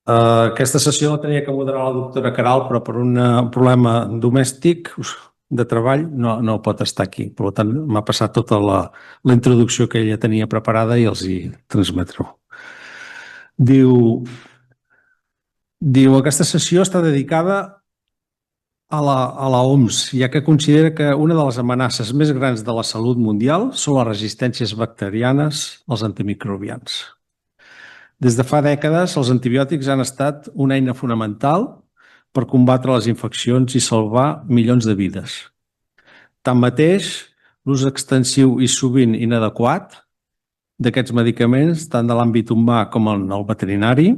Aquesta sessió la tenia que moderar la doctora Queralt, però per un problema domèstic de treball no pot estar aquí. Per tant, m'ha passat tota la introducció que ella tenia preparada i els hi transmetré. Diu, aquesta sessió està dedicada a la OMS, ja que considera que una de les amenaces més grans de la salut mundial són les resistències bacterianes als antimicrobians. Des de fa dècades, els antibiòtics han estat una eina fonamental per combatre les infeccions i salvar milions de vides. Tanmateix, l'ús extensiu i sovint inadequat d'aquests medicaments, tant de l'àmbit humà com en el veterinari,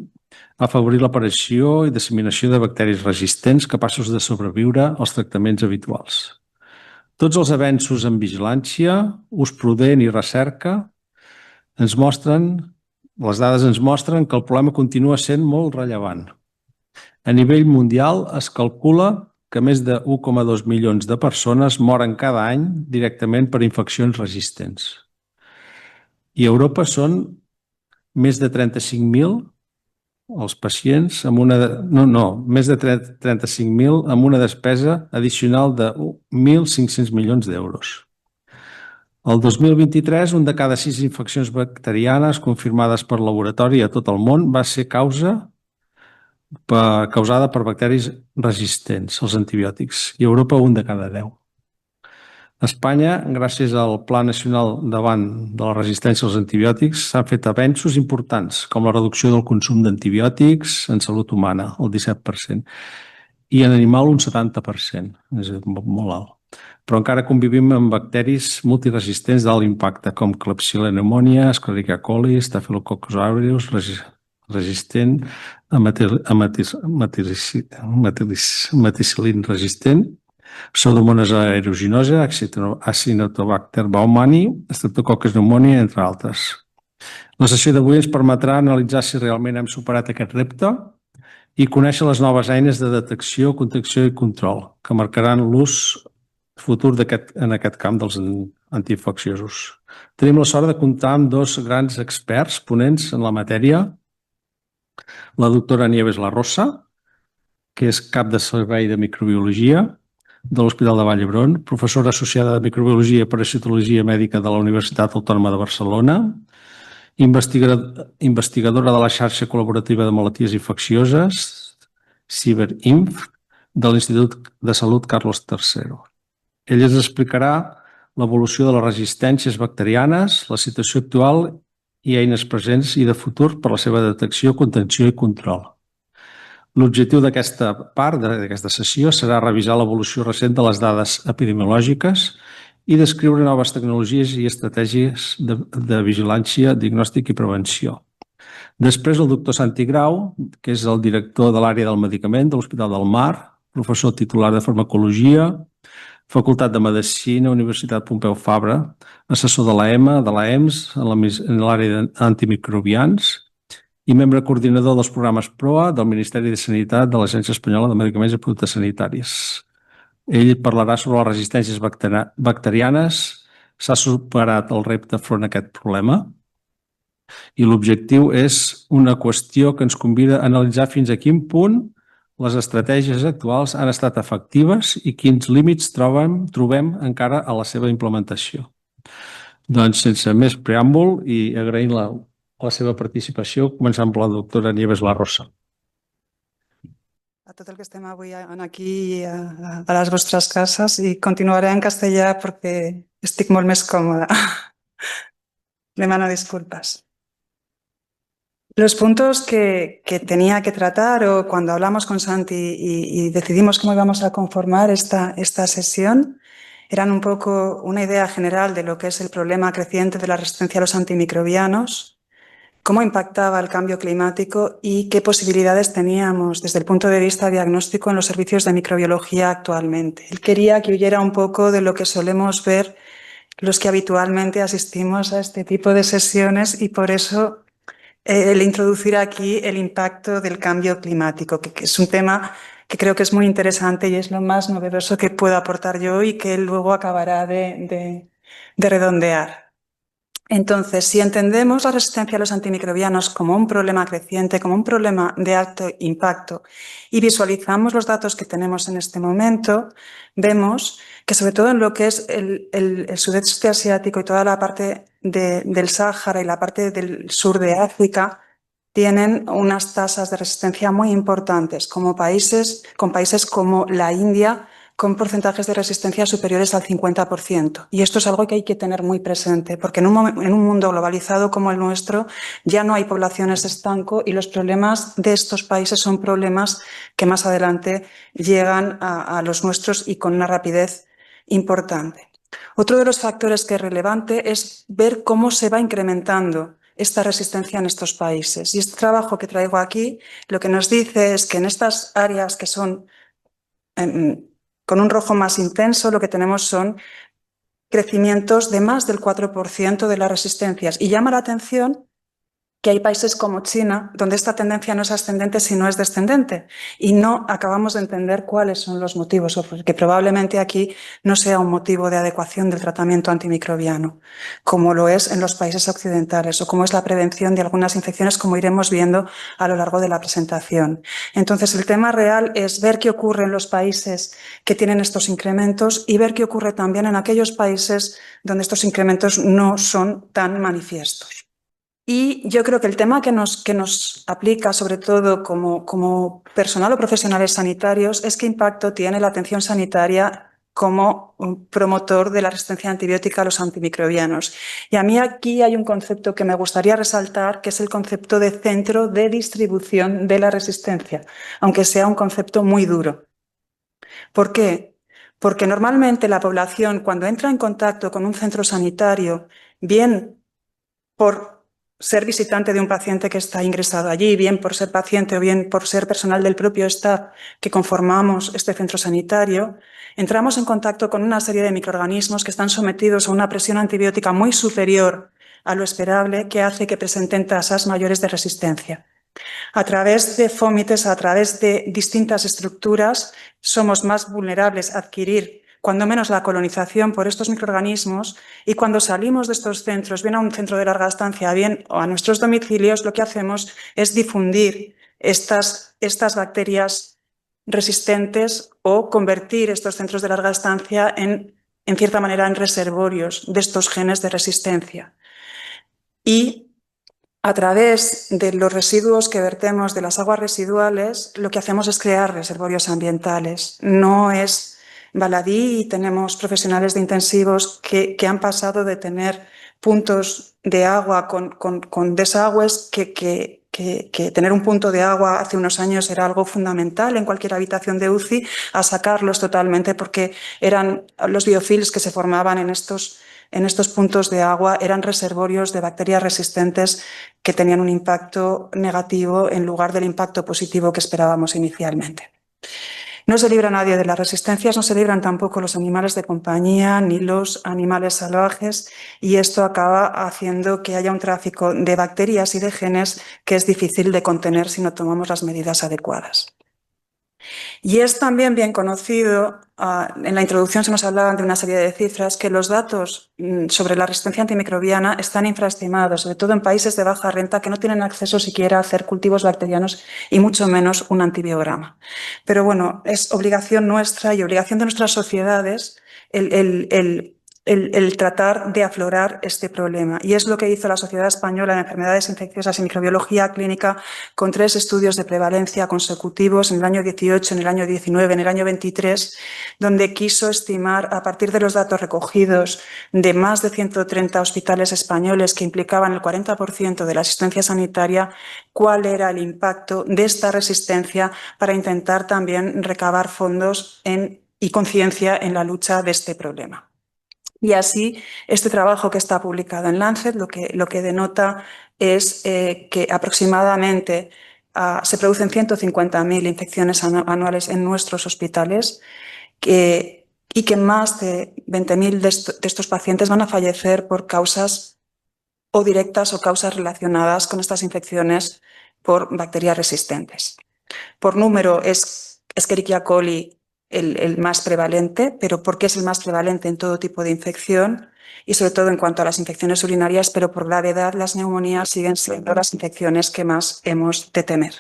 ha afavorit l'aparició i disseminació de bacteris resistents capaços de sobreviure als tractaments habituals. Tots els avenços en vigilància, ús prudent i recerca les dades ens mostren que el problema continua sent molt rellevant. A nivell mundial es calcula que més de 1,2 milions de persones moren cada any directament per infeccions resistents. I a Europa són més de 35.000 els pacients amb més de 35.000 amb una despesa addicional de 1.500 milions d'euros. El 2023, un de cada 6 infeccions bacterianes confirmades per laboratori a tot el món va ser causada per bacteris resistents als antibiòtics i a Europa un de cada 10. A Espanya, gràcies al Pla Nacional davant de la resistència als antibiòtics, s'han fet avenços importants, com la reducció del consum d'antibiòtics en salut humana, el 17%, i en animal un 70%, és molt alt. Però encara convivim amb bacteris multiresistents d'alt impacte, com Klebsiella pneumoniae, Escherichia coli, Staphylococcus aureus, resistent a meticil·lin resistent, Pseudomonas aeruginosa, Acinetobacter baumannii, Streptococcus pneumoniae, entre altres. La sessió d'avui ens permetrà analitzar si realment hem superat aquest repte i conèixer les noves eines de detecció, contenció i control que marcaran l'ús futur en aquest camp dels antiinfecciosos. Tenim la sort de comptar amb dos grans experts ponents en la matèria, la doctora Nieves La Rosa, que és cap de servei de microbiologia de l'Hospital de Vall d'Hebron, professora associada de microbiologia i parasitologia mèdica de la Universitat Autònoma de Barcelona, investigadora de la xarxa col·laborativa de malalties infeccioses, CiberInf, de l'Institut de Salut Carlos III. Ell ens explicarà l'evolució de les resistències bacterianes, la situació actual i eines presents i de futur per a la seva detecció, contenció i control. L'objectiu d'aquesta part, d'aquesta sessió, serà revisar l'evolució recent de les dades epidemiològiques i descriure noves tecnologies i estratègies de vigilància, diagnòstic i prevenció. Després, el doctor Santi Grau, que és el director de l'àrea del medicament de l'Hospital del Mar, professor titular de farmacologia, Facultat de Medicina, Universitat Pompeu Fabra, assessor de l'EMA, de l'EMS, en l'àrea d'antimicrobians i membre coordinador dels programes PROA del Ministeri de Sanitat de l'Agència Espanyola de Medicaments i Productes Sanitaris. Ell parlarà sobre les resistències bacterianes, s'ha superat el repte front a aquest problema i l'objectiu és una qüestió que ens convida a analitzar fins a quin punt les estratègies actuals han estat efectives i quins límits trobem encara a la seva implementació. Doncs, sense més preàmbul i agraint la seva participació, començant per la doctora Nieves La Rosa. A tot el que estem avui aquí a les vostres cases i continuaré en castellà perquè estic molt més còmoda. Demano disculpas. Los puntos que tenía que tratar o cuando hablamos con Santi y decidimos cómo íbamos a conformar esta sesión eran un poco una idea general de lo que es el problema creciente de la resistencia a los antimicrobianos, cómo impactaba el cambio climático y qué posibilidades teníamos desde el punto de vista diagnóstico en los servicios de microbiología actualmente. Él quería que huyera un poco de lo que solemos ver los que habitualmente asistimos a este tipo de sesiones y por eso el introducir aquí el impacto del cambio climático, que es un tema que creo que es muy interesante y es lo más novedoso que puedo aportar yo y que él luego acabará de redondear. Entonces, si entendemos la resistencia a los antimicrobianos como un problema creciente, como un problema de alto impacto, y visualizamos los datos que tenemos en este momento, vemos que sobre todo en lo que es el sudeste asiático y toda la parte del Sáhara y la parte del sur de África, tienen unas tasas de resistencia muy importantes, con países como la India, con porcentajes de resistencia superiores al 50%. Y esto es algo que hay que tener muy presente, porque en un mundo globalizado como el nuestro ya no hay poblaciones de estanco y los problemas de estos países son problemas que más adelante llegan a los nuestros y con una rapidez importante. Otro de los factores que es relevante es ver cómo se va incrementando esta resistencia en estos países. Y este trabajo que traigo aquí lo que nos dice es que en estas áreas que son con un rojo más intenso, lo que tenemos son crecimientos de más del 4% de las resistencias. Y llama la atención que hay países como China, donde esta tendencia no es ascendente, sino es descendente. Y no acabamos de entender cuáles son los motivos, o porque probablemente aquí no sea un motivo de adecuación del tratamiento antimicrobiano, como lo es en los países occidentales, o como es la prevención de algunas infecciones, como iremos viendo a lo largo de la presentación. Entonces, el tema real es ver qué ocurre en los países que tienen estos incrementos y ver qué ocurre también en aquellos países donde estos incrementos no son tan manifiestos. Y yo creo que el tema que nos aplica, sobre todo como personal o profesionales sanitarios, es qué impacto tiene la atención sanitaria como un promotor de la resistencia antibiótica a los antimicrobianos. Y a mí aquí hay un concepto que me gustaría resaltar, que es el concepto de centro de distribución de la resistencia, aunque sea un concepto muy duro. ¿Por qué? Porque normalmente la población, cuando entra en contacto con un centro sanitario, bien por ser visitante de un paciente que está ingresado allí, bien por ser paciente o bien por ser personal del propio staff que conformamos este centro sanitario, entramos en contacto con una serie de microorganismos que están sometidos a una presión antibiótica muy superior a lo esperable, que hace que presenten tasas mayores de resistencia. A través de fómites, a través de distintas estructuras, somos más vulnerables a adquirir cuando menos la colonización por estos microorganismos, y cuando salimos de estos centros, bien a un centro de larga estancia, bien o a nuestros domicilios, lo que hacemos es difundir estas bacterias resistentes o convertir estos centros de larga estancia en cierta manera, en reservorios de estos genes de resistencia. Y a través de los residuos que vertemos de las aguas residuales, lo que hacemos es crear reservorios ambientales. No es baladí, y tenemos profesionales de intensivos que han pasado de tener puntos de agua con desagües que tener un punto de agua hace unos años era algo fundamental en cualquier habitación de UCI, a sacarlos totalmente, porque eran los biofilms que se formaban en estos puntos de agua, eran reservorios de bacterias resistentes que tenían un impacto negativo en lugar del impacto positivo que esperábamos inicialmente. No se libra nadie de las resistencias, no se libran tampoco los animales de compañía ni los animales salvajes, y esto acaba haciendo que haya un tráfico de bacterias y de genes que es difícil de contener si no tomamos las medidas adecuadas. Y es también bien conocido, en la introducción se nos hablaban de una serie de cifras, que los datos sobre la resistencia antimicrobiana están infraestimados, sobre todo en países de baja renta que no tienen acceso siquiera a hacer cultivos bacterianos y mucho menos un antibiograma. Pero bueno, es obligación nuestra y obligación de nuestras sociedades el tratar de aflorar este problema. Y es lo que hizo la Sociedad Española de Enfermedades Infecciosas y Microbiología Clínica, con 3 estudios de prevalencia consecutivos en el año 18, en el año 19, en el año 23, donde quiso estimar, a partir de los datos recogidos de más de 130 hospitales españoles que implicaban el 40% de la asistencia sanitaria, cuál era el impacto de esta resistencia, para intentar también recabar fondos y conciencia en la lucha de este problema. Y así, este trabajo que está publicado en Lancet lo que denota es que aproximadamente se producen 150.000 infecciones anuales en nuestros hospitales, y que más de 20.000 de estos pacientes van a fallecer por causas o directas o causas relacionadas con estas infecciones por bacterias resistentes. Por número es Escherichia coli el más prevalente, pero ¿por qué es el más prevalente en todo tipo de infección? y sobre todo en cuanto a las infecciones urinarias, pero por gravedad las neumonías siguen siendo las infecciones que más hemos de temer.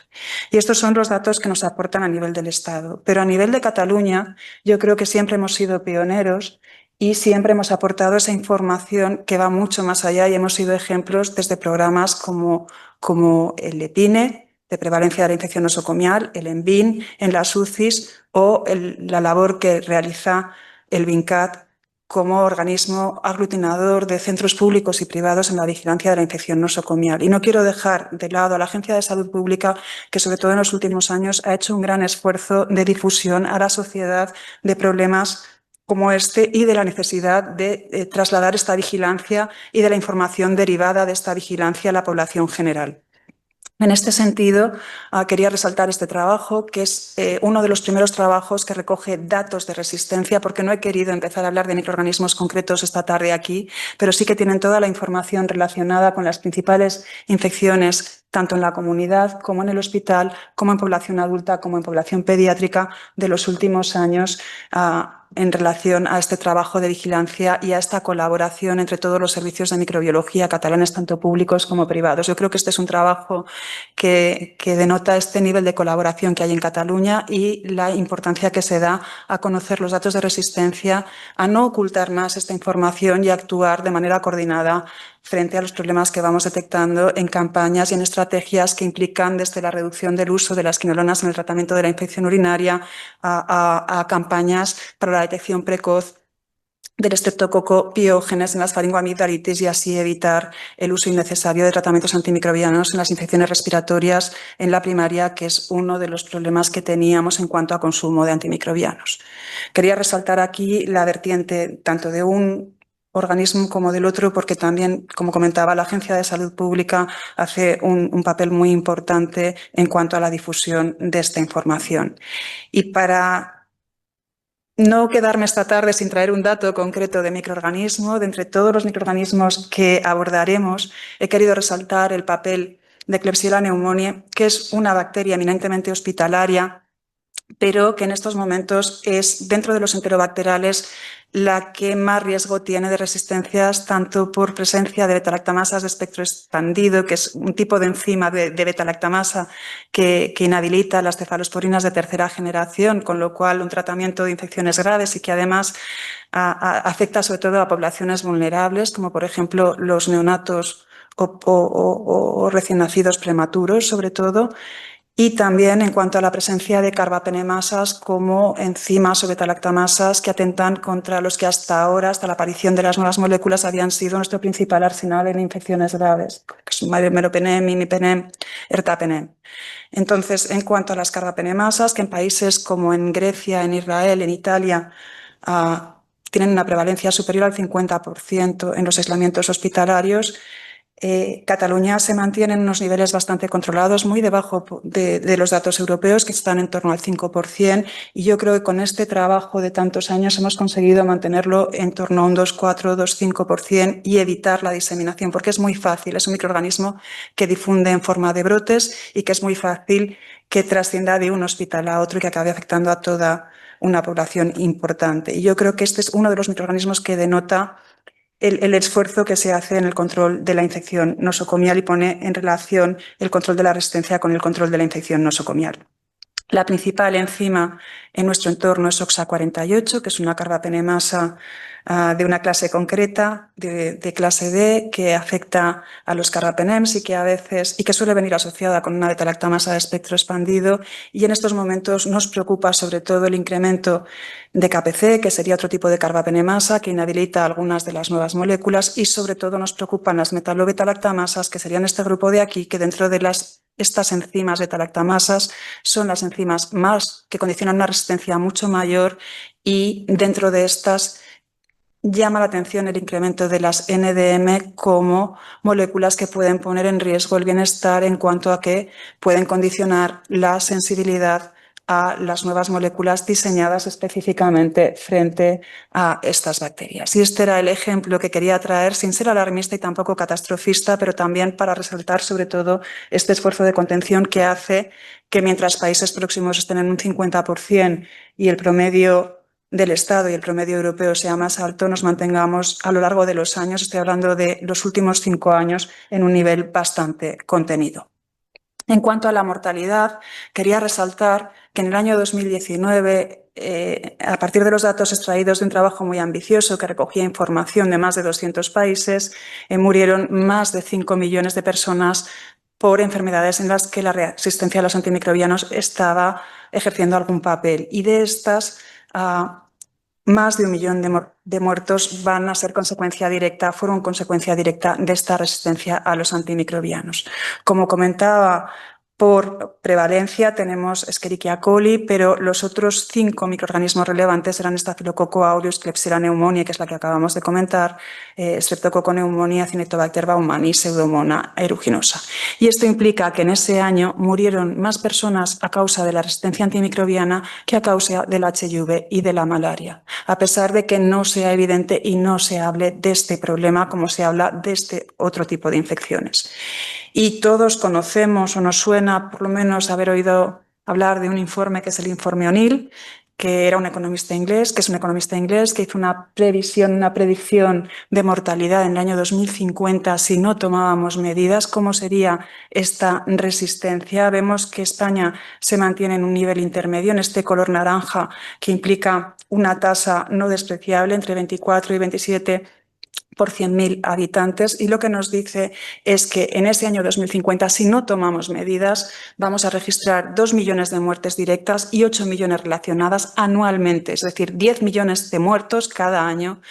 Y estos son los datos que nos aportan a nivel del Estado. Pero a nivel de Cataluña, yo creo que siempre hemos sido pioneros y siempre hemos aportado esa información que va mucho más allá y hemos sido ejemplos desde programas como el EPINE, de prevalencia de la infección nosocomial, el ENVIN en las UCIs o la labor que realiza el VINCAT como organismo aglutinador de centros públicos y privados en la vigilancia de la infección nosocomial. Y no quiero dejar de lado a la Agencia de Salud Pública, que sobre todo en los últimos años ha hecho un gran esfuerzo de difusión a la sociedad de problemas como este y de la necesidad de trasladar esta vigilancia y de la información derivada de esta vigilancia a la población general. En este sentido, quería resaltar este trabajo, que es uno de los primeros trabajos que recoge datos de resistencia, porque no he querido empezar a hablar de microorganismos concretos esta tarde aquí, pero sí que tienen toda la información relacionada con las principales infecciones, tanto en la comunidad como en el hospital, como en población adulta, como en población pediátrica de los últimos años, en relación a este trabajo de vigilancia y a esta colaboración entre todos los servicios de microbiología catalanes, tanto públicos como privados. Yo creo que este es un trabajo que denota este nivel de colaboración que hay en Cataluña y la importancia que se da a conocer los datos de resistencia, a no ocultar más esta información y a actuar de manera coordinada frente a los problemas que vamos detectando en campañas y en estrategias que implican desde la reducción del uso de las quinolonas en el tratamiento de la infección urinaria a campañas para la detección precoz del estreptococo piógenes en las faringoamigdalitis y así evitar el uso innecesario de tratamientos antimicrobianos en las infecciones respiratorias en la primaria, que es uno de los problemas que teníamos en cuanto a consumo de antimicrobianos. Quería resaltar aquí la vertiente tanto de un organismo como del otro, porque también, como comentaba, la Agencia de Salud Pública hace un papel muy importante en cuanto a la difusión de esta información. Y para no quedarme esta tarde sin traer un dato concreto de microorganismo, de entre todos los microorganismos que abordaremos, he querido resaltar el papel de Klebsiella pneumoniae, que es una bacteria eminentemente hospitalaria, pero que en estos momentos es, dentro de los enterobacteriales, la que más riesgo tiene de resistencias, tanto por presencia de beta-lactamasas de espectro expandido, que es un tipo de enzima de beta-lactamasa que inhabilita las cefalosporinas de tercera generación, con lo cual un tratamiento de infecciones graves y que además afecta sobre todo a poblaciones vulnerables, como por ejemplo los neonatos o recién nacidos prematuros, sobre todo. Y también en cuanto a la presencia de carbapenemasas como enzimas o beta-lactamasas que atentan contra los que hasta ahora, hasta la aparición de las nuevas moléculas, habían sido nuestro principal arsenal en infecciones graves, que son meropenem, imipenem, ertapenem. Entonces, en cuanto a las carbapenemasas, que en países como en Grecia, en Israel, en Italia, tienen una prevalencia superior al 50% en los aislamientos hospitalarios, Cataluña se mantiene en unos niveles bastante controlados, muy debajo de los datos europeos, que están en torno al 5%, y yo creo que con este trabajo de tantos años hemos conseguido mantenerlo en torno a un 2,4, 2,5% y evitar la diseminación, porque es muy fácil, es un microorganismo que difunde en forma de brotes y que es muy fácil que trascienda de un hospital a otro y que acabe afectando a toda una población importante. Y yo creo que este es uno de los microorganismos que denota el esfuerzo que se hace en el control de la infección nosocomial y pone en relación el control de la resistencia con el control de la infección nosocomial. La principal enzima en nuestro entorno es OXA48, que es una carbapenemasa de una clase concreta, de clase D, que afecta a los carbapenems y que suele venir asociada con una beta-lactamasa de espectro expandido. Y en estos momentos nos preocupa sobre todo el incremento de KPC, que sería otro tipo de carbapenemasa que inhabilita algunas de las nuevas moléculas, y sobre todo nos preocupan las metalobeta-lactamasas, que serían este grupo de aquí, que dentro de estas enzimas beta-lactamasas son las enzimas más que condicionan una resistencia mucho mayor, y dentro de estas llama la atención el incremento de las NDM como moléculas que pueden poner en riesgo el bienestar en cuanto a que pueden condicionar la sensibilidad a las nuevas moléculas diseñadas específicamente frente a estas bacterias. Y este era el ejemplo que quería traer, sin ser alarmista y tampoco catastrofista, pero también para resaltar sobre todo este esfuerzo de contención que hace que mientras países próximos estén en un 50% y el promedio del Estado y el promedio europeo sea más alto, nos mantengamos a lo largo de los años, estoy hablando de los últimos 5 años, en un nivel bastante contenido. En cuanto a la mortalidad, quería resaltar que en el año 2019, a partir de los datos extraídos de un trabajo muy ambicioso que recogía información de más de 200 países, murieron más de 5 millones de personas por enfermedades en las que la resistencia a los antimicrobianos estaba ejerciendo algún papel. Y de estas, más de 1 millón de muertos van a ser consecuencia directa, fueron consecuencia directa de esta resistencia a los antimicrobianos. Como comentaba, por prevalencia tenemos Escherichia coli, pero los otros 5 microorganismos relevantes eran Staphylococcus aureus, Klebsiella pneumoniae, que es la que acabamos de comentar, Streptococcus pneumoniae, Acinetobacter baumannii, Pseudomonas aeruginosa. Y esto implica que en ese año murieron más personas a causa de la resistencia antimicrobiana que a causa del HIV y de la malaria, a pesar de que no sea evidente y no se hable de este problema como se habla de este otro tipo de infecciones. Y todos conocemos o nos suena por lo menos haber oído hablar de un informe que es el informe O'Neill, que era un economista inglés, que es un economista inglés que hizo una predicción de mortalidad en el año 2050 si no tomábamos medidas. ¿Cómo sería esta resistencia? Vemos que España se mantiene en un nivel intermedio, en este color naranja, que implica una tasa no despreciable entre 24 y 27 por 100.000 habitantes, y lo que nos dice es que en ese año 2050, si no tomamos medidas, vamos a registrar 2 millones de muertes directas y 8 millones relacionadas anualmente, es decir, 10 millones de muertos cada año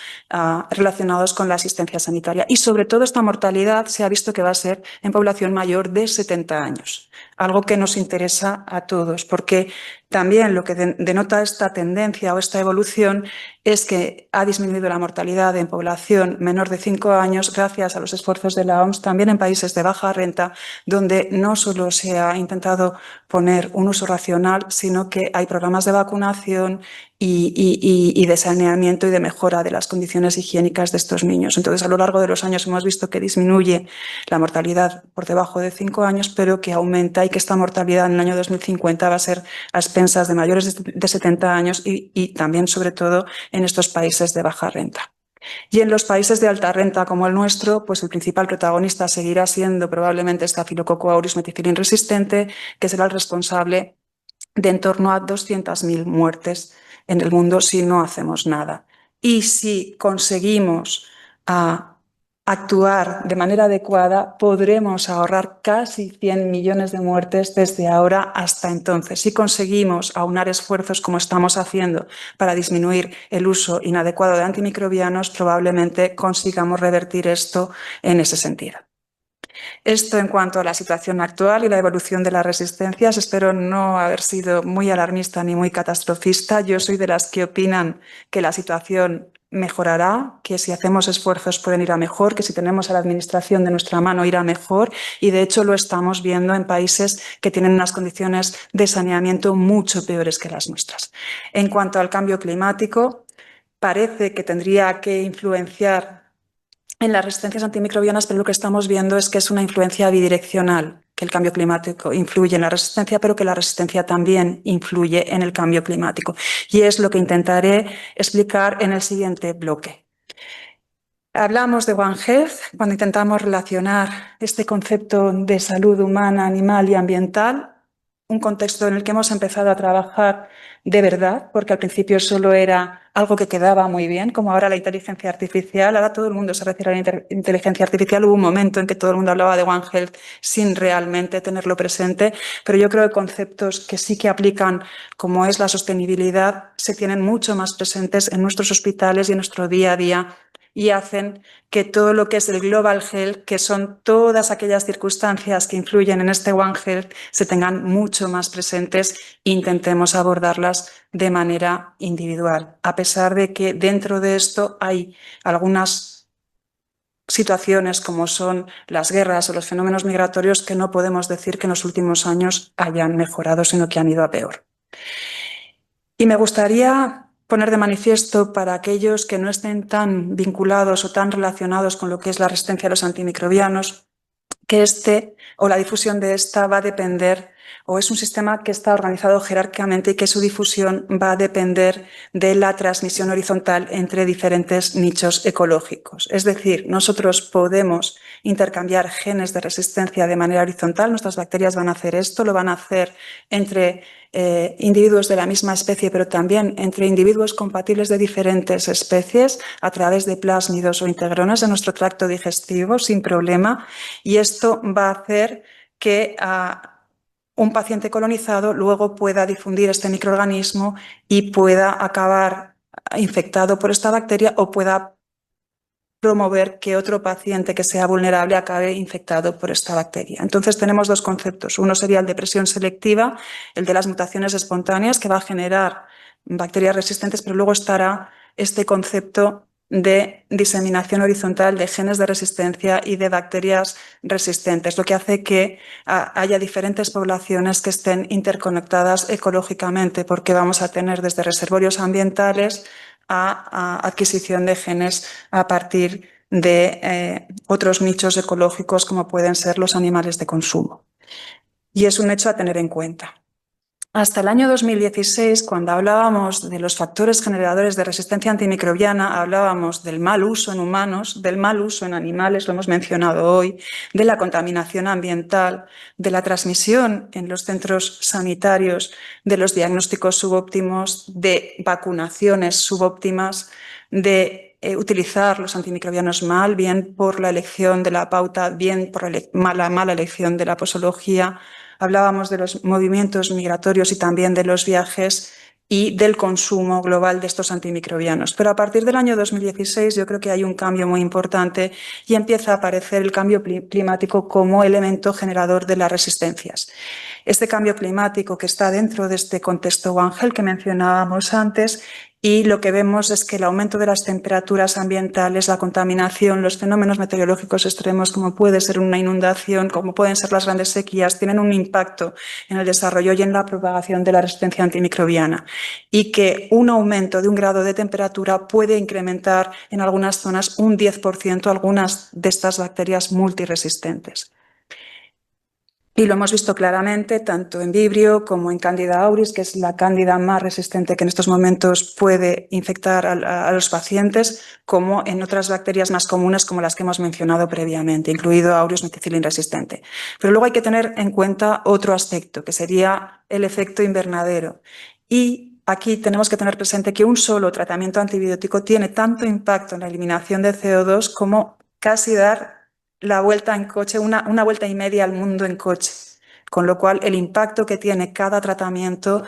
relacionados con la asistencia sanitaria. Y sobre todo esta mortalidad se ha visto que va a ser en población mayor de 70 años, algo que nos interesa a todos, porque también lo que denota esta tendencia o esta evolución es que ha disminuido la mortalidad en población menor de 5 años gracias a los esfuerzos de la OMS, también en países de baja renta, donde no solo se ha intentado poner un uso racional, sino que hay programas de vacunación y de saneamiento y de mejora de las condiciones higiénicas de estos niños. Entonces, a lo largo de los años hemos visto que disminuye la mortalidad por debajo de 5 años, pero que aumenta y que esta mortalidad en el año 2050 va a ser a expensas de mayores de 70 años y también, sobre todo, en estos países de baja renta. Y en los países de alta renta como el nuestro, pues el principal protagonista seguirá siendo probablemente Staphylococcus aureus methicillin resistente, que será el responsable de en torno a 200.000 muertes en el mundo si no hacemos nada. Y si conseguimos actuar de manera adecuada, podremos ahorrar casi 100 millones de muertes desde ahora hasta entonces. Si conseguimos aunar esfuerzos como estamos haciendo para disminuir el uso inadecuado de antimicrobianos, probablemente consigamos revertir esto en ese sentido. Esto en cuanto a la situación actual y la evolución de las resistencias. Espero no haber sido muy alarmista ni muy catastrofista. Yo soy de las que opinan que la situación mejorará, que si hacemos esfuerzos pueden ir a mejor, que si tenemos a la administración de nuestra mano irá mejor, y de hecho lo estamos viendo en países que tienen unas condiciones de saneamiento mucho peores que las nuestras. En cuanto al cambio climático, parece que tendría que influenciar en las resistencias antimicrobianas, pero lo que estamos viendo es que es una influencia bidireccional, que el cambio climático influye en la resistencia, pero que la resistencia también influye en el cambio climático. Y es lo que intentaré explicar en el siguiente bloque. Hablamos de One Health cuando intentamos relacionar este concepto de salud humana, animal y ambiental, un contexto en el que hemos empezado a trabajar de verdad, porque al principio solo era algo que quedaba muy bien, como ahora la inteligencia artificial. Ahora todo el mundo se refiere a la inteligencia artificial. Hubo un momento en que todo el mundo hablaba de One Health sin realmente tenerlo presente, pero yo creo que conceptos que sí que aplican, como es la sostenibilidad, se tienen mucho más presentes en nuestros hospitales y en nuestro día a día, y hacen que todo lo que es el Global Health, que son todas aquellas circunstancias que influyen en este One Health, se tengan mucho más presentes e intentemos abordarlas de manera individual, a pesar de que dentro de esto hay algunas situaciones como son las guerras o los fenómenos migratorios que no podemos decir que en los últimos años hayan mejorado, sino que han ido a peor. Y me gustaría poner de manifiesto para aquellos que no estén tan vinculados o tan relacionados con lo que es la resistencia a los antimicrobianos, que la difusión de esta va a depender o es un sistema que está organizado jerárquicamente y que su difusión va a depender de la transmisión horizontal entre diferentes nichos ecológicos. Es decir, nosotros podemos intercambiar genes de resistencia de manera horizontal, nuestras bacterias van a hacer esto, lo van a hacer entre individuos de la misma especie, pero también entre individuos compatibles de diferentes especies a través de plásmidos o integrones de nuestro tracto digestivo sin problema, y esto va a hacer que un paciente colonizado luego pueda difundir este microorganismo y pueda acabar infectado por esta bacteria o pueda promover que otro paciente que sea vulnerable acabe infectado por esta bacteria. Entonces tenemos dos conceptos. Uno sería el de presión selectiva, el de las mutaciones espontáneas, que va a generar bacterias resistentes, pero luego estará este concepto de diseminación horizontal de genes de resistencia y de bacterias resistentes, lo que hace que haya diferentes poblaciones que estén interconectadas ecológicamente, porque vamos a tener desde reservorios ambientales a adquisición de genes a partir de otros nichos ecológicos como pueden ser los animales de consumo. Y es un hecho a tener en cuenta. Hasta el año 2016, cuando hablábamos de los factores generadores de resistencia antimicrobiana, hablábamos del mal uso en humanos, del mal uso en animales, lo hemos mencionado hoy, de la contaminación ambiental, de la transmisión en los centros sanitarios, de los diagnósticos subóptimos, de vacunaciones subóptimas, de utilizar los antimicrobianos mal, bien por la elección de la pauta, bien por la mala elección de la posología. Hablábamos de los movimientos migratorios y también de los viajes y del consumo global de estos antimicrobianos. Pero a partir del año 2016 yo creo que hay un cambio muy importante y empieza a aparecer el cambio climático como elemento generador de las resistencias. Este cambio climático que está dentro de este contexto One Health que mencionábamos antes, y lo que vemos es que el aumento de las temperaturas ambientales, la contaminación, los fenómenos meteorológicos extremos como puede ser una inundación, como pueden ser las grandes sequías, tienen un impacto en el desarrollo y en la propagación de la resistencia antimicrobiana, y que un aumento de un grado de temperatura puede incrementar en algunas zonas un 10% algunas de estas bacterias multiresistentes. Y lo hemos visto claramente tanto en Vibrio como en Candida auris, que es la cándida más resistente que en estos momentos puede infectar a los pacientes, como en otras bacterias más comunes como las que hemos mencionado previamente, incluido Aureus meticilin resistente. Pero luego hay que tener en cuenta otro aspecto, que sería el efecto invernadero. Y aquí tenemos que tener presente que un solo tratamiento antibiótico tiene tanto impacto en la eliminación de CO2 como casi dar la vuelta en coche, una vuelta y media al mundo en coche, con lo cual el impacto que tiene cada tratamiento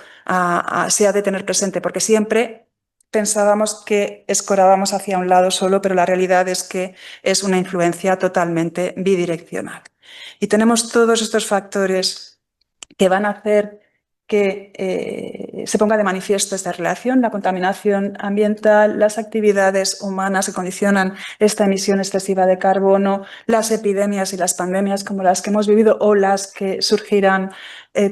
se ha de tener presente, porque siempre pensábamos que escorábamos hacia un lado solo, pero la realidad es que es una influencia totalmente bidireccional. Y tenemos todos estos factores que van a hacer que se ponga de manifiesto esta relación, la contaminación ambiental, las actividades humanas que condicionan esta emisión excesiva de carbono, las epidemias y las pandemias como las que hemos vivido o las que surgirán,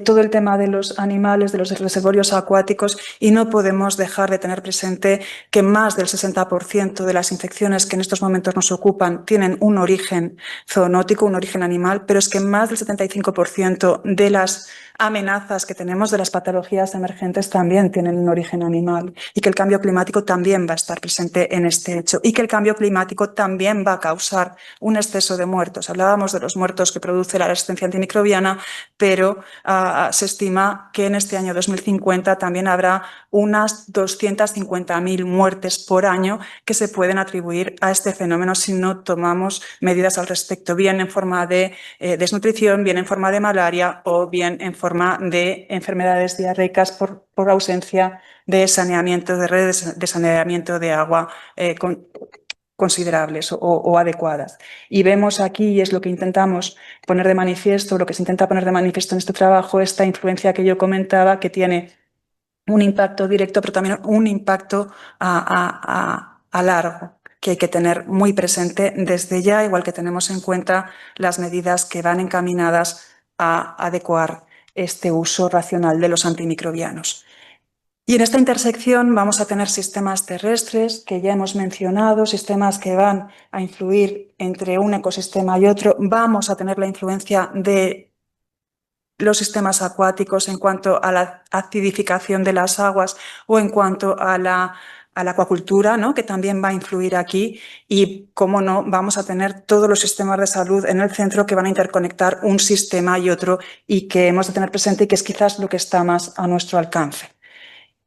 todo el tema de los animales, de los reservorios acuáticos, y no podemos dejar de tener presente que más del 60% de las infecciones que en estos momentos nos ocupan tienen un origen zoonótico, un origen animal, pero es que más del 75% de las amenazas que tenemos, de las patologías emergentes, también tienen un origen animal, y que el cambio climático también va a estar presente en este hecho, y que el cambio climático también va a causar un exceso de muertos. Hablábamos de los muertos que produce la resistencia antimicrobiana, pero se estima que en este año 2050 también habrá unas 250.000 muertes por año que se pueden atribuir a este fenómeno si no tomamos medidas al respecto, bien en forma de desnutrición, bien en forma de malaria o bien en forma de enfermedades diarreicas por ausencia de saneamiento de redes de saneamiento de agua considerables o adecuadas. Y vemos aquí, y es lo que intentamos poner de manifiesto, lo que se intenta poner de manifiesto en este trabajo, esta influencia que yo comentaba, que tiene un impacto directo, pero también un impacto a largo, que hay que tener muy presente desde ya, igual que tenemos en cuenta las medidas que van encaminadas a adecuar este uso racional de los antimicrobianos. Y en esta intersección vamos a tener sistemas terrestres que ya hemos mencionado, sistemas que van a influir entre un ecosistema y otro. Vamos a tener la influencia de los sistemas acuáticos, en cuanto a la acidificación de las aguas o en cuanto a la acuacultura, ¿no?, que también va a influir aquí, y, cómo no, vamos a tener todos los sistemas de salud en el centro que van a interconectar un sistema y otro, y que hemos de tener presente y que es quizás lo que está más a nuestro alcance.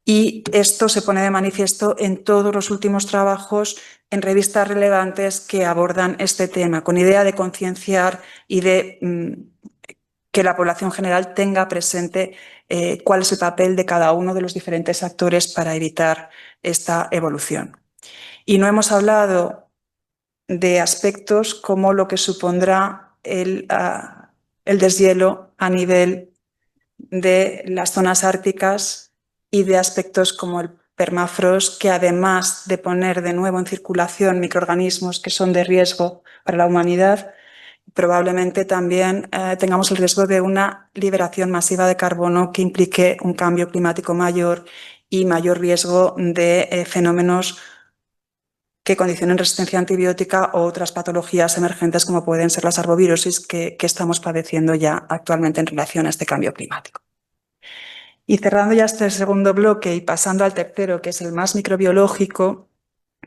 Y esto se pone de manifiesto en todos los últimos trabajos en revistas relevantes que abordan este tema, con idea de concienciar y de que la población general tenga presente cuál es el papel de cada uno de los diferentes actores para evitar esta evolución. Y no hemos hablado de aspectos como lo que supondrá el deshielo a nivel de las zonas árticas y de aspectos como el permafrost, que además de poner de nuevo en circulación microorganismos que son de riesgo para la humanidad, probablemente también tengamos el riesgo de una liberación masiva de carbono que implique un cambio climático mayor y mayor riesgo de fenómenos que condicionen resistencia antibiótica o otras patologías emergentes como pueden ser las arbovirosis que estamos padeciendo ya actualmente en relación a este cambio climático. Y cerrando ya este segundo bloque y pasando al tercero, que es el más microbiológico,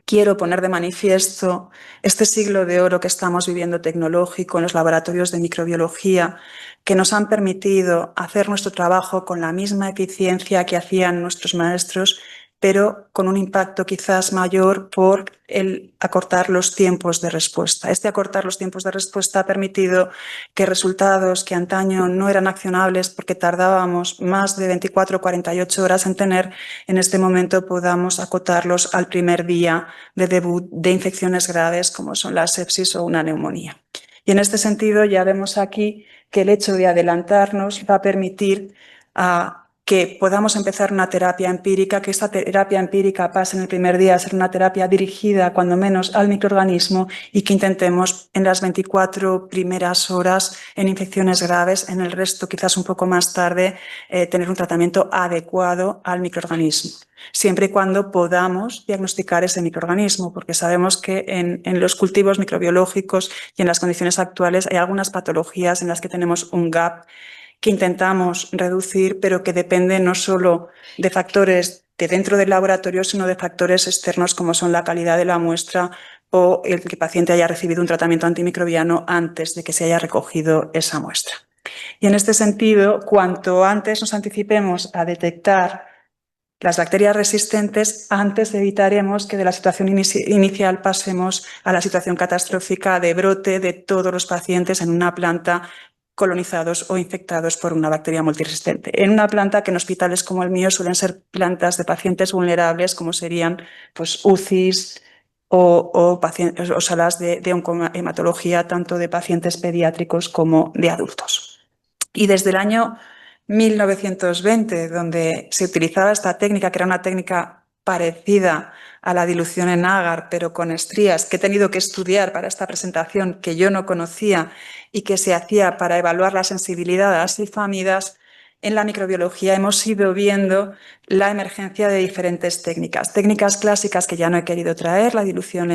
quiero poner de manifiesto este siglo de oro que estamos viviendo tecnológico en los laboratorios de microbiología, que nos han permitido hacer nuestro trabajo con la misma eficiencia que hacían nuestros maestros, pero con un impacto quizás mayor por el acortar los tiempos de respuesta. Este acortar los tiempos de respuesta ha permitido que resultados que antaño no eran accionables porque tardábamos más de 24 o 48 horas en tener, en este momento podamos acotarlos al primer día de debut de infecciones graves como son la sepsis o una neumonía. Y en este sentido ya vemos aquí que el hecho de adelantarnos va a permitir que podamos empezar una terapia empírica, que esta terapia empírica pase en el primer día a ser una terapia dirigida cuando menos al microorganismo, y que intentemos en las 24 primeras horas en infecciones graves, en el resto quizás un poco más tarde, tener un tratamiento adecuado al microorganismo, siempre y cuando podamos diagnosticar ese microorganismo, porque sabemos que en los cultivos microbiológicos y en las condiciones actuales hay algunas patologías en las que tenemos un gap que intentamos reducir, pero que depende no solo de factores de dentro del laboratorio, sino de factores externos como son la calidad de la muestra o el que el paciente haya recibido un tratamiento antimicrobiano antes de que se haya recogido esa muestra. Y en este sentido, cuanto antes nos anticipemos a detectar las bacterias resistentes, antes evitaremos que de la situación inicial pasemos a la situación catastrófica de brote de todos los pacientes en una planta colonizados o infectados por una bacteria multiresistente. En una planta que en hospitales como el mío suelen ser plantas de pacientes vulnerables, como serían pues, UCIs o salas de oncohematología, tanto de pacientes pediátricos como de adultos. Y desde el año 1920, donde se utilizaba esta técnica, que era una técnica parecida a la dilución en agar, pero con estrías, que he tenido que estudiar para esta presentación, que yo no conocía y que se hacía para evaluar la sensibilidad a las sulfamidas, en la microbiología hemos ido viendo la emergencia de diferentes técnicas. Técnicas clásicas que ya no he querido traer, la dilución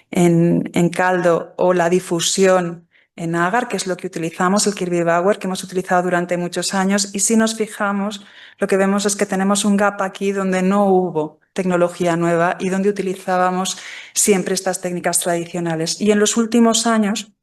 en caldo o la difusión en agar, que es lo que utilizamos, el Kirby-Bauer, que hemos utilizado durante muchos años. Y si nos fijamos, lo que vemos es que tenemos un gap aquí donde no hubo tecnología nueva y donde utilizábamos siempre estas técnicas tradicionales. Y en los últimos años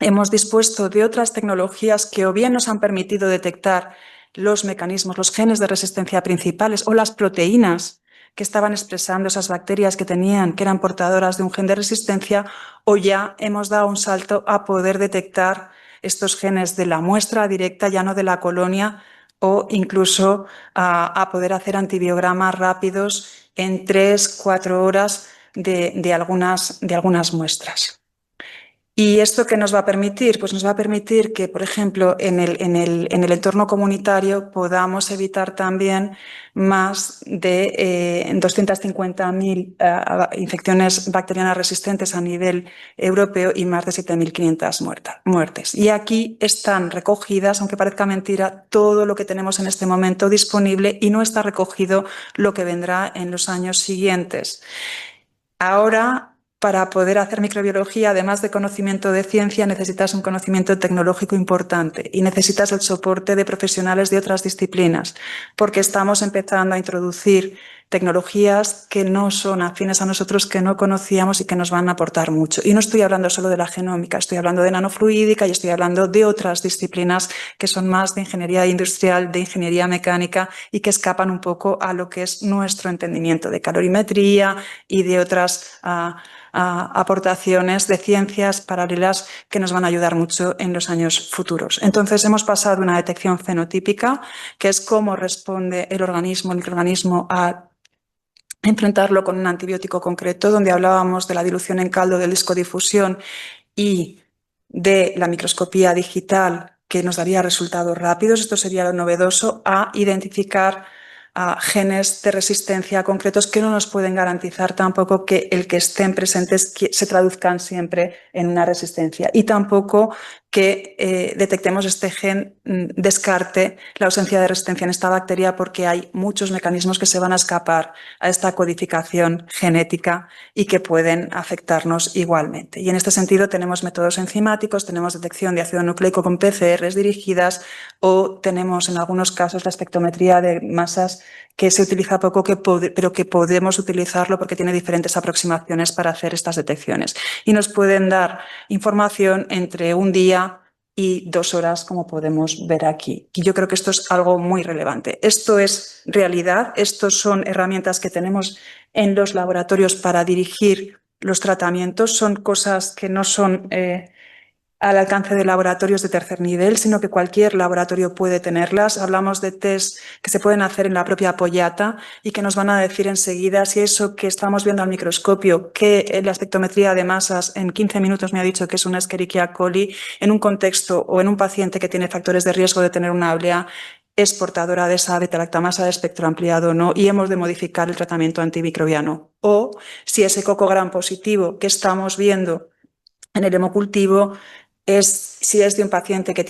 hemos dispuesto de otras tecnologías que o bien nos han permitido detectar los mecanismos, los genes de resistencia principales o las proteínas que estaban expresando esas bacterias que eran portadoras de un gen de resistencia, o ya hemos dado un salto a poder detectar estos genes de la muestra directa, ya no de la colonia, o incluso a poder hacer antibiogramas rápidos en 3-4 horas de algunas muestras. ¿Y esto qué nos va a permitir? Pues nos va a permitir que, por ejemplo, en el entorno comunitario podamos evitar también más de 250.000 infecciones bacterianas resistentes a nivel europeo y más de 7.500 muertes. Y aquí están recogidas, aunque parezca mentira, todo lo que tenemos en este momento disponible, y no está recogido lo que vendrá en los años siguientes. Ahora para poder hacer microbiología, además de conocimiento de ciencia, necesitas un conocimiento tecnológico importante y necesitas el soporte de profesionales de otras disciplinas, porque estamos empezando a introducir tecnologías que no son afines a nosotros, que no conocíamos y que nos van a aportar mucho. Y no estoy hablando solo de la genómica, estoy hablando de nanofluídica y estoy hablando de otras disciplinas que son más de ingeniería industrial, de ingeniería mecánica y que escapan un poco a lo que es nuestro entendimiento de calorimetría y de otras aportaciones de ciencias paralelas que nos van a ayudar mucho en los años futuros. Entonces, hemos pasado una detección fenotípica, que es cómo responde el microorganismo a enfrentarlo con un antibiótico concreto, donde hablábamos de la dilución en caldo del discodifusión y de la microscopía digital, que nos daría resultados rápidos. Esto sería lo novedoso, a identificar genes de resistencia concretos que no nos pueden garantizar tampoco que el que estén presentes se traduzcan siempre en una resistencia y tampoco que detectemos este gen descarte la ausencia de resistencia en esta bacteria, porque hay muchos mecanismos que se van a escapar a esta codificación genética y que pueden afectarnos igualmente. Y en este sentido tenemos métodos enzimáticos, tenemos detección de ácido nucleico con PCRs dirigidas o tenemos en algunos casos la espectrometría de masas, que se utiliza poco, pero que podemos utilizarlo porque tiene diferentes aproximaciones para hacer estas detecciones. Y nos pueden dar información entre un día y 2 horas, como podemos ver aquí. Y yo creo que esto es algo muy relevante. Esto es realidad, estos son herramientas que tenemos en los laboratorios para dirigir los tratamientos, son cosas que no son al alcance de laboratorios de tercer nivel, sino que cualquier laboratorio puede tenerlas. Hablamos de test que se pueden hacer en la propia Pollata y que nos van a decir enseguida si eso que estamos viendo al microscopio, que la espectrometría de masas en 15 minutos me ha dicho que es una Escherichia coli, en un contexto o en un paciente que tiene factores de riesgo de tener una ablea, es portadora de esa beta-lactamasa de espectro ampliado o no, y hemos de modificar el tratamiento antimicrobiano. O si ese coco gram positivo que estamos viendo en el hemocultivo si es de un paciente que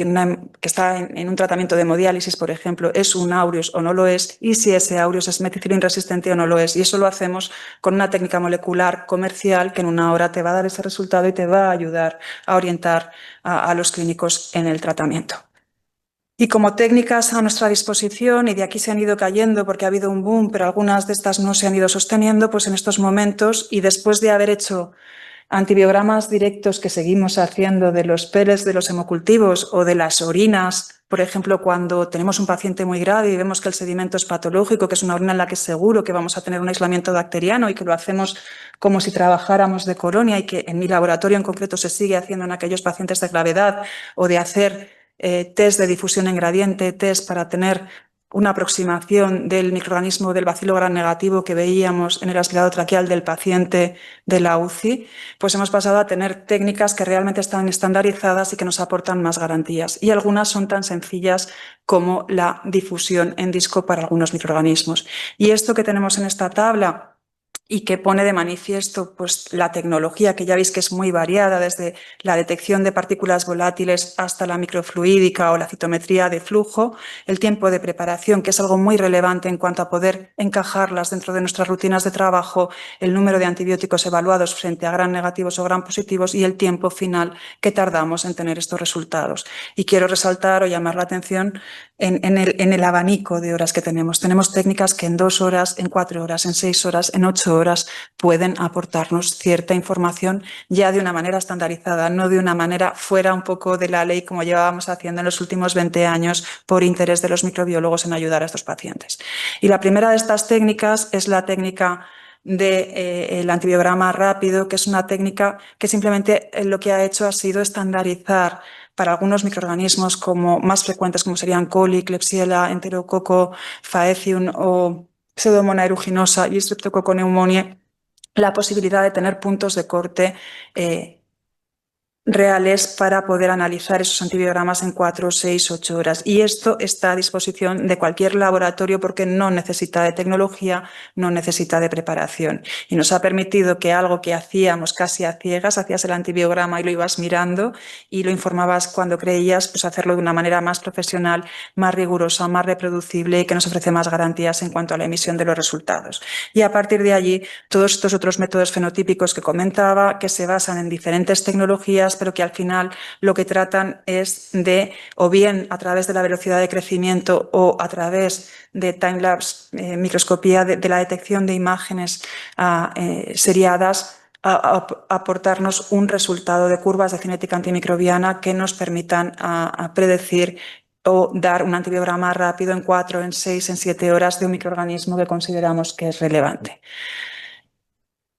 está en un tratamiento de hemodiálisis, por ejemplo, es un aureus o no lo es, y si ese aureus es meticilin resistente o no lo es. Y eso lo hacemos con una técnica molecular comercial que en 1 hora te va a dar ese resultado y te va a ayudar a orientar a los clínicos en el tratamiento. Y como técnicas a nuestra disposición, y de aquí se han ido cayendo porque ha habido un boom, pero algunas de estas no se han ido sosteniendo, pues en estos momentos, y después de haber hecho antibiogramas directos que seguimos haciendo de los peles de los hemocultivos o de las orinas, por ejemplo, cuando tenemos un paciente muy grave y vemos que el sedimento es patológico, que es una orina en la que seguro que vamos a tener un aislamiento bacteriano y que lo hacemos como si trabajáramos de colonia, y que en mi laboratorio en concreto se sigue haciendo en aquellos pacientes de gravedad, o de hacer test de difusión en gradiente, test para tener una aproximación del microorganismo del bacilo gram negativo que veíamos en el aspirado traqueal del paciente de la UCI, pues hemos pasado a tener técnicas que realmente están estandarizadas y que nos aportan más garantías. Y algunas son tan sencillas como la difusión en disco para algunos microorganismos. Y esto que tenemos en esta tabla, y que pone de manifiesto pues, la tecnología, que ya veis que es muy variada, desde la detección de partículas volátiles hasta la microfluídica o la citometría de flujo, el tiempo de preparación, que es algo muy relevante en cuanto a poder encajarlas dentro de nuestras rutinas de trabajo, el número de antibióticos evaluados frente a gram negativos o gram positivos y el tiempo final que tardamos en tener estos resultados. Y quiero resaltar o llamar la atención en el abanico de horas que tenemos. Tenemos técnicas que en 2 horas, en 4 horas, en 6 horas, en 8 horas pueden aportarnos cierta información ya de una manera estandarizada, no de una manera fuera un poco de la ley como llevábamos haciendo en los últimos 20 años por interés de los microbiólogos en ayudar a estos pacientes. Y la primera de estas técnicas es la técnica del antibiograma rápido, que es una técnica que simplemente lo que ha hecho ha sido estandarizar para algunos microorganismos como más frecuentes, como serían coli, Klebsiella, Enterococo faecium o Pseudomonas aeruginosa y Streptococcus pneumoniae, la posibilidad de tener puntos de corte reales para poder analizar esos antibiogramas en 4, 6, 8 horas. Y esto está a disposición de cualquier laboratorio porque no necesita de tecnología, no necesita de preparación. Y nos ha permitido que algo que hacíamos casi a ciegas, hacías el antibiograma y lo ibas mirando y lo informabas cuando creías, pues hacerlo de una manera más profesional, más rigurosa, más reproducible y que nos ofrece más garantías en cuanto a la emisión de los resultados. Y a partir de allí, todos estos otros métodos fenotípicos que comentaba, que se basan en diferentes tecnologías, pero que al final lo que tratan es de, o bien a través de la velocidad de crecimiento o a través de time-lapse, microscopía de la detección de imágenes seriadas, a aportarnos un resultado de curvas de cinética antimicrobiana que nos permitan predecir o dar un antibiograma rápido en 4, en 6, en 7 horas de un microorganismo que consideramos que es relevante.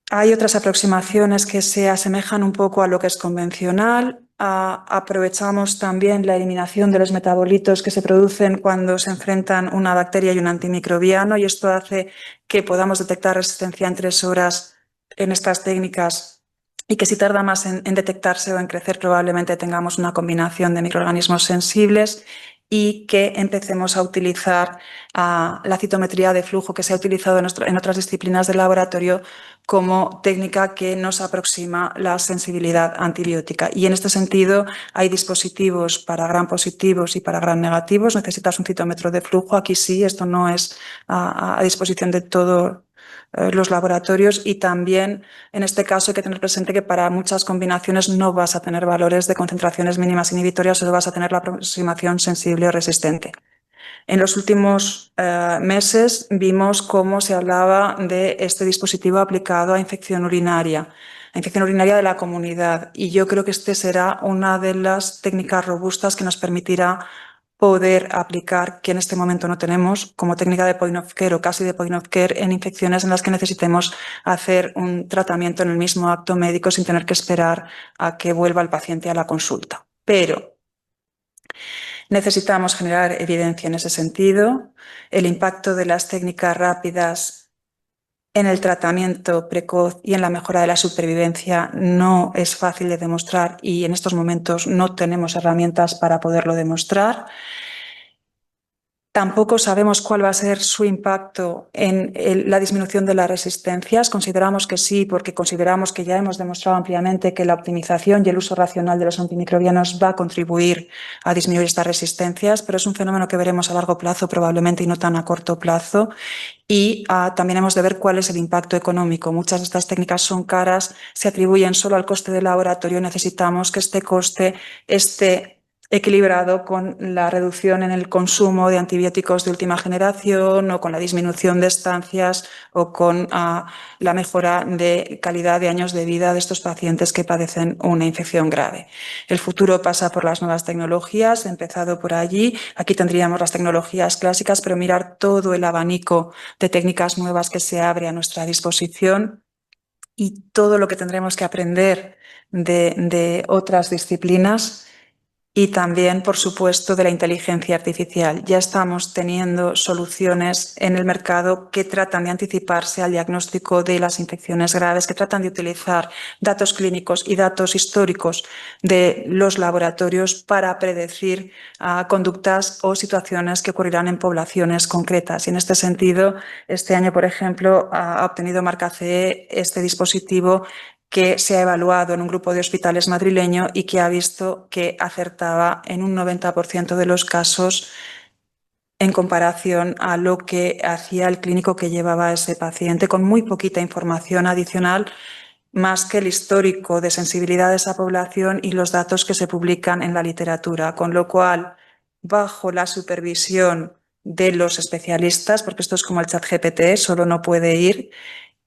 Hay otras aproximaciones que se asemejan un poco a lo que es convencional. Aprovechamos también la eliminación de los metabolitos que se producen cuando se enfrentan una bacteria y un antimicrobiano, y esto hace que podamos detectar resistencia en 3 horas en estas técnicas y que si tarda más en detectarse o en crecer probablemente tengamos una combinación de microorganismos sensibles, y que empecemos a utilizar la citometría de flujo que se ha utilizado en otras disciplinas del laboratorio como técnica que nos aproxima la sensibilidad antibiótica. Y en este sentido hay dispositivos para gram positivos y para gram negativos. Necesitas un citómetro de flujo. Aquí sí, esto no es a disposición de todos los laboratorios, y también en este caso hay que tener presente que para muchas combinaciones no vas a tener valores de concentraciones mínimas inhibitorias, solo vas a tener la aproximación sensible o resistente. En los últimos meses vimos cómo se hablaba de este dispositivo aplicado a infección urinaria de la comunidad, y yo creo que este será una de las técnicas robustas que nos permitirá poder aplicar, que en este momento no tenemos, como técnica de point of care o casi de point of care en infecciones en las que necesitemos hacer un tratamiento en el mismo acto médico sin tener que esperar a que vuelva el paciente a la consulta. Pero necesitamos generar evidencia en ese sentido. El impacto de las técnicas rápidas en el tratamiento precoz y en la mejora de la supervivencia no es fácil de demostrar, y en estos momentos no tenemos herramientas para poderlo demostrar. Tampoco sabemos cuál va a ser su impacto en la disminución de las resistencias. Consideramos que sí, porque consideramos que ya hemos demostrado ampliamente que la optimización y el uso racional de los antimicrobianos va a contribuir a disminuir estas resistencias, pero es un fenómeno que veremos a largo plazo probablemente y no tan a corto plazo. Y también hemos de ver cuál es el impacto económico. Muchas de estas técnicas son caras, se atribuyen solo al coste del laboratorio. Necesitamos que este coste esté equilibrado con la reducción en el consumo de antibióticos de última generación, o con la disminución de estancias, o con la mejora de calidad de años de vida de estos pacientes que padecen una infección grave. El futuro pasa por las nuevas tecnologías, empezado por allí. Aquí tendríamos las tecnologías clásicas, pero mirar todo el abanico de técnicas nuevas que se abre a nuestra disposición, y todo lo que tendremos que aprender de otras disciplinas. Y también, por supuesto, de la inteligencia artificial. Ya estamos teniendo soluciones en el mercado que tratan de anticiparse al diagnóstico de las infecciones graves, que tratan de utilizar datos clínicos y datos históricos de los laboratorios para predecir conductas o situaciones que ocurrirán en poblaciones concretas. Y en este sentido, este año, por ejemplo, ha obtenido marca CE este dispositivo que se ha evaluado en un grupo de hospitales madrileño y que ha visto que acertaba en un 90% de los casos en comparación a lo que hacía el clínico que llevaba a ese paciente, con muy poquita información adicional, más que el histórico de sensibilidad de esa población y los datos que se publican en la literatura, con lo cual, bajo la supervisión de los especialistas, porque esto es como el ChatGPT, solo no puede ir,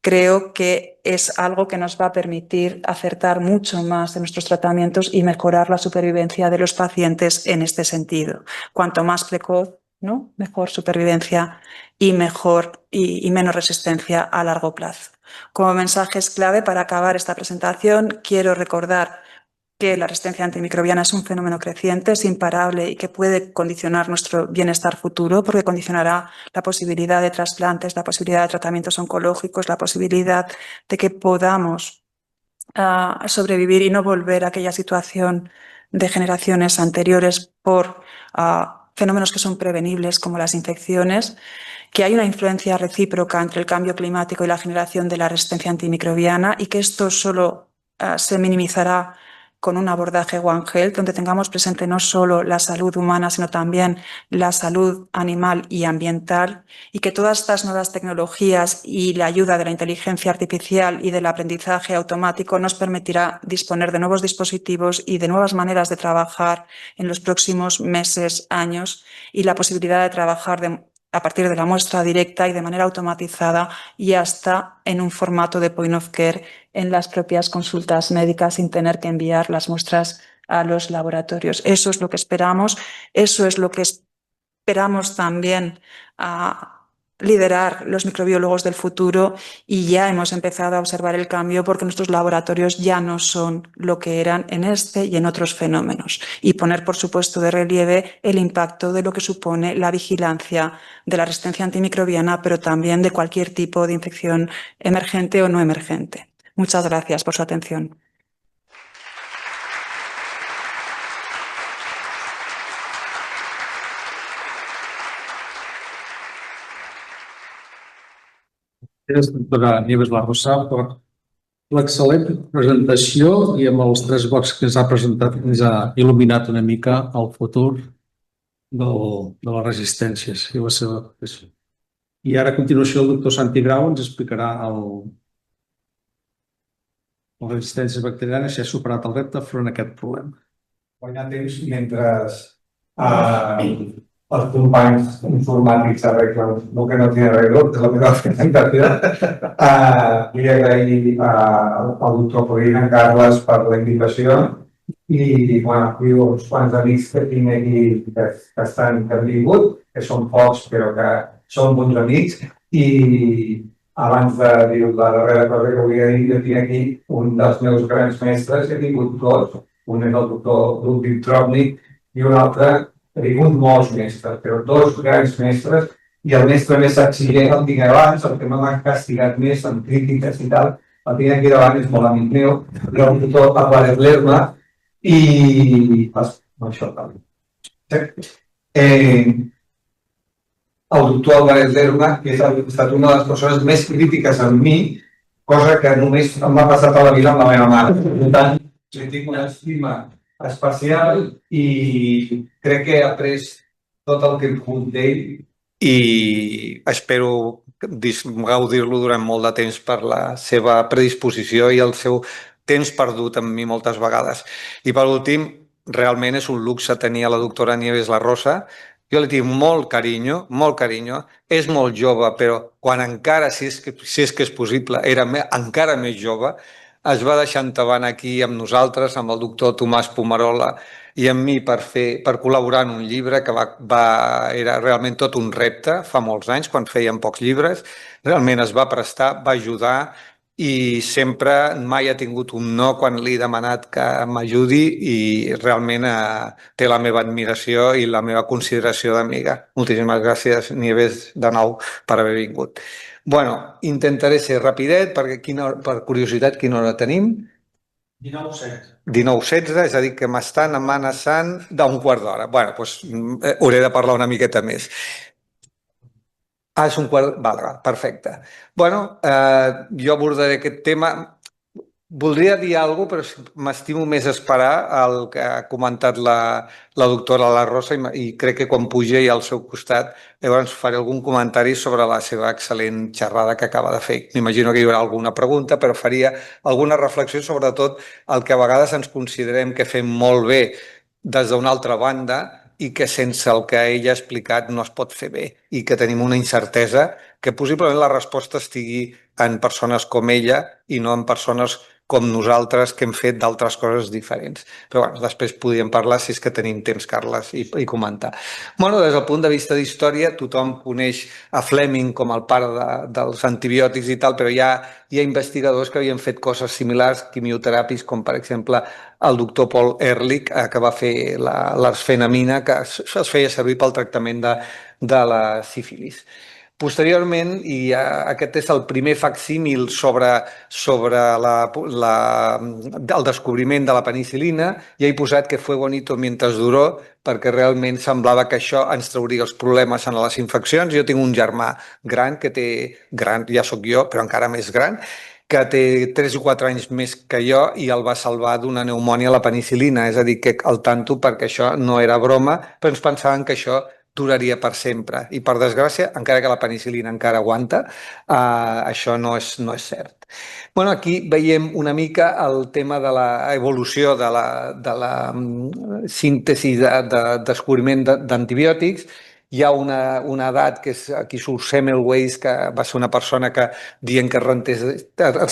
creo que es algo que nos va a permitir acertar mucho más en nuestros tratamientos y mejorar la supervivencia de los pacientes en este sentido. Cuanto más precoz, ¿no?, mejor supervivencia y mejor y menos resistencia a largo plazo. Como mensajes clave para acabar esta presentación, quiero recordar que la resistencia antimicrobiana es un fenómeno creciente, es imparable y que puede condicionar nuestro bienestar futuro, porque condicionará la posibilidad de trasplantes, la posibilidad de tratamientos oncológicos, la posibilidad de que podamos sobrevivir y no volver a aquella situación de generaciones anteriores por fenómenos que son prevenibles como las infecciones, que hay una influencia recíproca entre el cambio climático y la generación de la resistencia antimicrobiana y que esto solo se minimizará con un abordaje One Health, donde tengamos presente no solo la salud humana, sino también la salud animal y ambiental, y que todas estas nuevas tecnologías y la ayuda de la inteligencia artificial y del aprendizaje automático nos permitirá disponer de nuevos dispositivos y de nuevas maneras de trabajar en los próximos meses, años, y la posibilidad de trabajar a partir de la muestra directa y de manera automatizada y hasta en un formato de point of care en las propias consultas médicas sin tener que enviar las muestras a los laboratorios. Eso es lo que esperamos, eso es lo que esperamos también liderar los microbiólogos del futuro, y ya hemos empezado a observar el cambio porque nuestros laboratorios ya no son lo que eran en este y en otros fenómenos, y poner, por supuesto, de relieve el impacto de lo que supone la vigilancia de la resistencia antimicrobiana, pero también de cualquier tipo de infección emergente o no emergente. Muchas gracias por su atención. Gràcies, doctora Nieves Larrosa, per l'excel·lent presentació i amb els 3 blocs que ens ha presentat, ens ha il·luminat una mica el futur de les resistències i la seva aplicació. I ara, a continuació, el doctor Santi Grau ens explicarà les resistències bacterianes, si ha superat el repte enfront a aquest problema. Guanyar temps mentre els companys informàtics arreglen el que no té arreglo, de la meva presentació. Vull agrair al doctor Codina, Carles, per la invitació i vull uns quants amics que tinc aquí que han vingut, que són pocs però que són bons amics, i abans de dir la darrera cosa que volia dir, jo tinc aquí un dels meus grans mestres, he tingut dos, un és el doctor Ludwig Tropnik i un altre, he tingut molts mestres, però dos grans mestres, i el mestre més exigent el tinc abans, el que m'ha castigat més amb crítiques i tal, el tinc aquí davant, és molt amic meu, el doctor Álvarez Lerma, i això també. El doctor Álvarez Lerma, que ha estat una de les persones més crítiques amb mi, cosa que només m'ha passat a la vida amb la meva mare. Per tant, li tinc una estima especial i crec que he après tot el que he pogut d'ell i espero gaudir-lo durant molt de temps per la seva predisposició i el seu temps perdut amb mi moltes vegades. I per últim, realment és un luxe tenir a la doctora Nieves Larrosa. Jo li tinc molt carinyo, és molt jove, però quan encara, si és que és possible, era encara més jove, es va deixar endavant aquí amb nosaltres, amb el doctor Tomàs Pomarola i amb mi per col·laborar en un llibre que era realment tot un repte, fa molts anys, quan fèiem pocs llibres. Realment es va prestar, va ajudar i sempre mai ha tingut un no quan li he demanat que m'ajudi i realment té la meva admiració i la meva consideració d'amiga. Moltíssimes gràcies, Nieves, de nou, per haver vingut. Bueno, intentaré ser rapidet, perquè per curiositat, quina hora tenim? 19:16. 19:16, és a dir, que m'estan amenaçant d'un quart d'hora. Bueno, doncs hauré de parlar una miqueta més. És un quart... Vale, perfecte. Bueno, jo abordaré aquest tema. Voldria dir alguna cosa, però m'estimo més esperar el que ha comentat la doctora Larrosa i crec que quan pugi al seu costat llavors faré algun comentari sobre la seva excel·lent xerrada que acaba de fer. M'imagino que hi haurà alguna pregunta, però faria alguna reflexió sobretot el que a vegades ens considerem que fem molt bé des d'una altra banda i que sense el que ella ha explicat no es pot fer bé i que tenim una incertesa que possiblement la resposta estigui en persones com ella i no en persones com nosaltres que hem fet d'altres coses diferents. Però bueno, després podríem parlar, si és que tenim temps, Carles, i comentar. Bueno, des del punt de vista d'història, tothom coneix a Fleming com el pare dels antibiòtics i tal, però hi ha investigadors que havien fet coses similars, quimioteràpies, com per exemple el doctor Paul Ehrlich, que va fer l'esfenamina, que es feia servir pel tractament de la sífilis. Posteriorment, i aquest és el primer facsímil sobre el descobriment de la penicil·lina, ja he posat que fue bonito mientras duró, perquè realment semblava que això ens trauria els problemes en les infeccions. Jo tinc un germà gran, ja sóc jo, però encara més gran, que té 3 o 4 anys més que jo i el va salvar d'una pneumònia a la penicil·lina. És a dir, que al tanto, perquè això no era broma, però ens pensaven que això duraria per sempre. I per desgràcia, encara que la penicil·lina encara aguanta, això no és cert. Bueno, aquí veiem una mica el tema de l'evolució de la síntesi de descobriment d'antibiòtics. Hi ha una edat que és, aquí surt Semmelweis, que va ser una persona que dient que es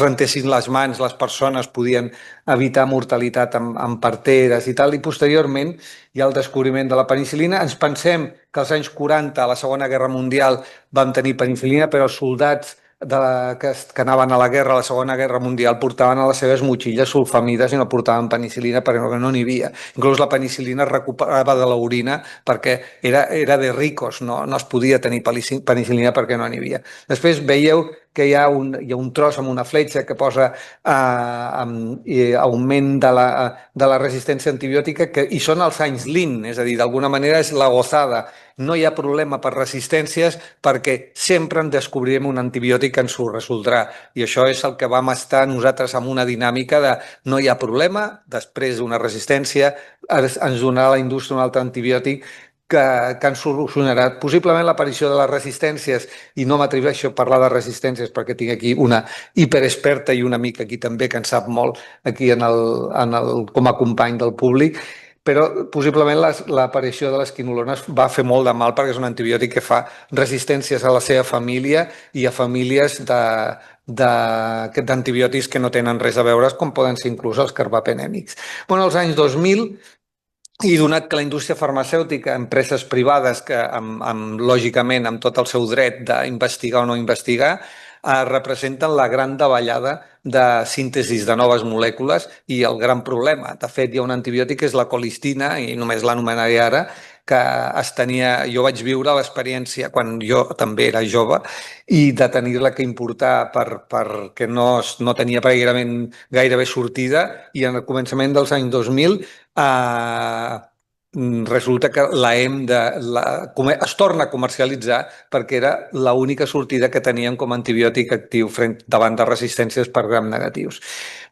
rentessin les mans, les persones podien evitar mortalitat amb parteres i tal, i posteriorment hi ha el descobriment de la penicil·lina. Ens pensem que als anys 40, a la Segona Guerra Mundial, vam tenir penicil·lina, però els soldats que anaven a la guerra, a la Segona Guerra Mundial, portaven a les seves motxilles sulfamides i no portaven penicil·lina perquè no n'hi havia. Inclús la penicil·lina es recuperava de l'orina perquè era de ricos, no es podia tenir penicil·lina perquè no n'hi havia. Després veieu que hi ha un tros amb una fletxa que posa augment de la resistència antibiòtica, i són els anys Lin, és a dir, d'alguna manera és la gozada. No hi ha problema per resistències perquè sempre en descobrirem un antibiòtic que ens ho resoldrà. I això és el que vam estar nosaltres amb una dinàmica de no hi ha problema, després d'una resistència ens donarà la indústria un altre antibiòtic que ens solucionarà possiblement l'aparició de les resistències, i no m'atreveixo a parlar de resistències perquè tinc aquí una hiperexperta i una amica aquí també que en sap molt aquí com a company del públic, però possiblement l'aparició de les quinolones va fer molt de mal perquè és un antibiòtic que fa resistències a la seva família i a famílies d'antibiòtics que no tenen res a veure, com poden ser inclús els carbapenèmics. Als anys 2000, i donat que la indústria farmacèutica, empreses privades que lògicament amb tot el seu dret d'investigar o no investigar, representen la gran davallada de síntesi de noves molècules i el gran problema. De fet, hi ha un antibiòtic que és la colistina, i només l'anomenaré ara, que jo vaig viure l'experiència quan jo també era jove i de tenir-la que importar perquè no tenia gairebé sortida, i en el començament dels anys 2000 resulta que es torna a comercialitzar perquè era l'única sortida que teníem com a antibiòtic actiu davant de resistències per gram negatius.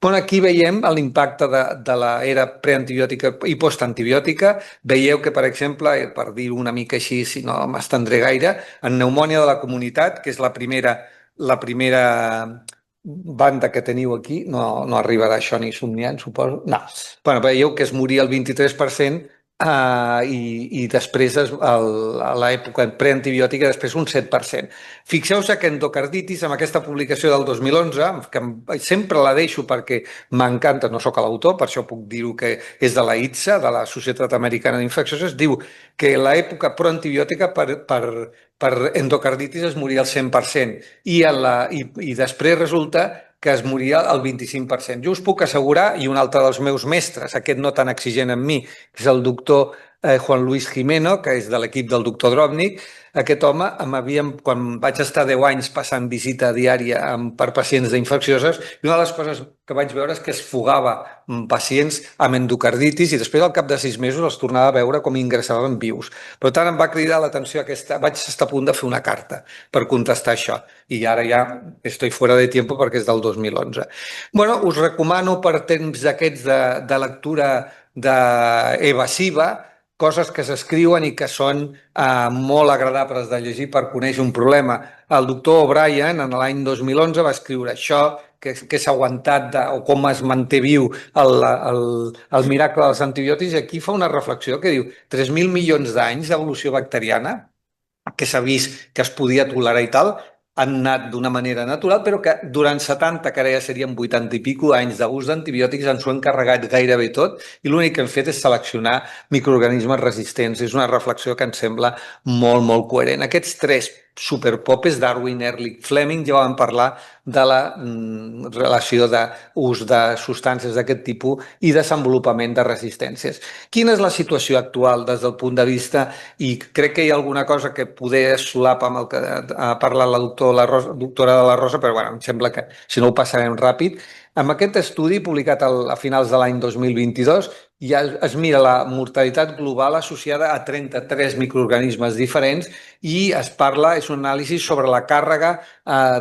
Aquí veiem l'impacte de l'era preantibiòtica i postantibiòtica. Veieu que, per exemple, per dir-ho una mica així, si no m'estendré gaire, en pneumònia de la comunitat, que és la primera banda que teniu aquí, no arribarà això ni somniant, suposo. No. Veieu que es moria el 23%, i després a l'època preantibiòtica després un 7%. Fixeu-vos que endocarditis, amb aquesta publicació del 2011, que sempre la deixo perquè m'encanta, no sóc l'autor, per això puc dir-ho que és de la ITSA, de la Societat Americana d'Infeccions, diu que l'època proantibiòtica per endocarditis es moria al 100% i després resulta que es moria al 25%. Jo us puc assegurar, i un altre dels meus mestres, aquest no tan exigent amb mi, que és el doctor Juan Luis Jimeno, que és de l'equip del doctor Drobnik, aquest home, quan vaig estar 10 anys passant visita diària per pacients d'infeccioses, i una de les coses que vaig veure és que es fugava pacients amb endocarditis i després al cap de 6 mesos els tornava a veure com ingressaven vius. Per tant, em va cridar l'atenció vaig estar a punt de fer una carta per contestar això, i ara ja estoy fuera de tiempo perquè és del 2011. Us recomano per temps d'aquests de lectura evasiva coses que s'escriuen i que són molt agradables de llegir per conèixer un problema. El doctor O'Brien, en l'any 2011, va escriure això, que s'ha aguantat o com es manté viu el miracle dels antibiòtics, i aquí fa una reflexió que diu 3.000 milions d'anys d'evolució bacteriana, que s'ha vist que es podia tolerar i tal, han anat d'una manera natural, però que durant 70, que ara ja serien 80 i pico anys d'ús d'antibiòtics, ens ho han carregat gairebé tot, i l'únic que hem fet és seleccionar microorganismes resistents. És una reflexió que ens sembla molt, molt coherent. Aquests 3 superpop és Darwin Ehrlich Fleming, ja vam parlar de la relació d'ús de substàncies d'aquest tipus i desenvolupament de resistències. Quina és la situació actual des del punt de vista, i crec que hi ha alguna cosa que poder solapa amb el que ha parlat la doctora de la Rosa, però bueno, em sembla que si no ho passarem ràpid. Amb aquest estudi, publicat a finals de l'any 2022, ja es mira la mortalitat global associada a 33 microorganismes diferents i es parla, és un anàlisi sobre la càrrega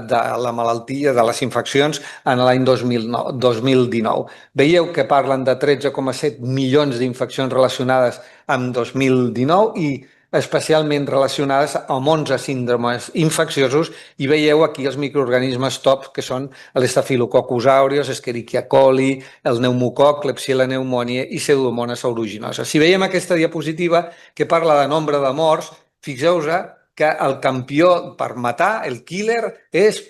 de la malaltia, de les infeccions en l'any 2019. Veieu que parlen de 13,7 milions d'infeccions relacionades amb 2019 i especialment relacionades amb 11 síndromes infecciosos, i veieu aquí els microorganismes top, que són l'Staphylococcus aureus, Escherichia coli, el pneumococ, Klebsiella pneumoniae i Pseudomonas aeruginosa. Si veiem aquesta diapositiva que parla de nombre de morts, fixeu-vos que el campió per matar, el killer,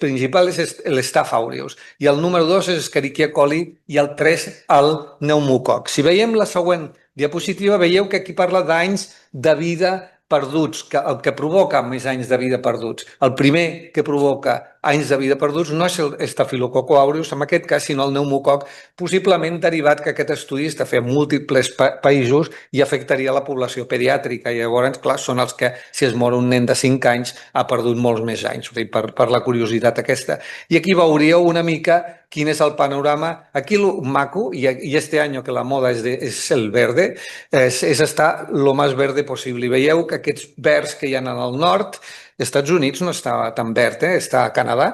principal és l'Staph aureus, i el número 2 és Escherichia coli i el 3 el pneumococ. Si veiem la següent diapositiva, veieu que aquí parla d'anys de vida perduts, el que provoca més anys de vida perduts. El primer que provoca anys de vida perduts no és l'Staphylococcus aureus, en aquest cas, sinó el pneumococ, possiblement derivat que aquest estudi està fet en múltiples països i afectaria la població pediàtrica. I llavors, clar, són els que, si es mor un nen de 5 anys, ha perdut molts més anys, per la curiositat aquesta. I aquí veuríeu una mica quin és el panorama. Aquí el maco, y este año que la moda es el verde, és estar lo más verde possible. I veieu que aquests verds que hi ha al nord, Estats Units no està tan verd, està a Canadà,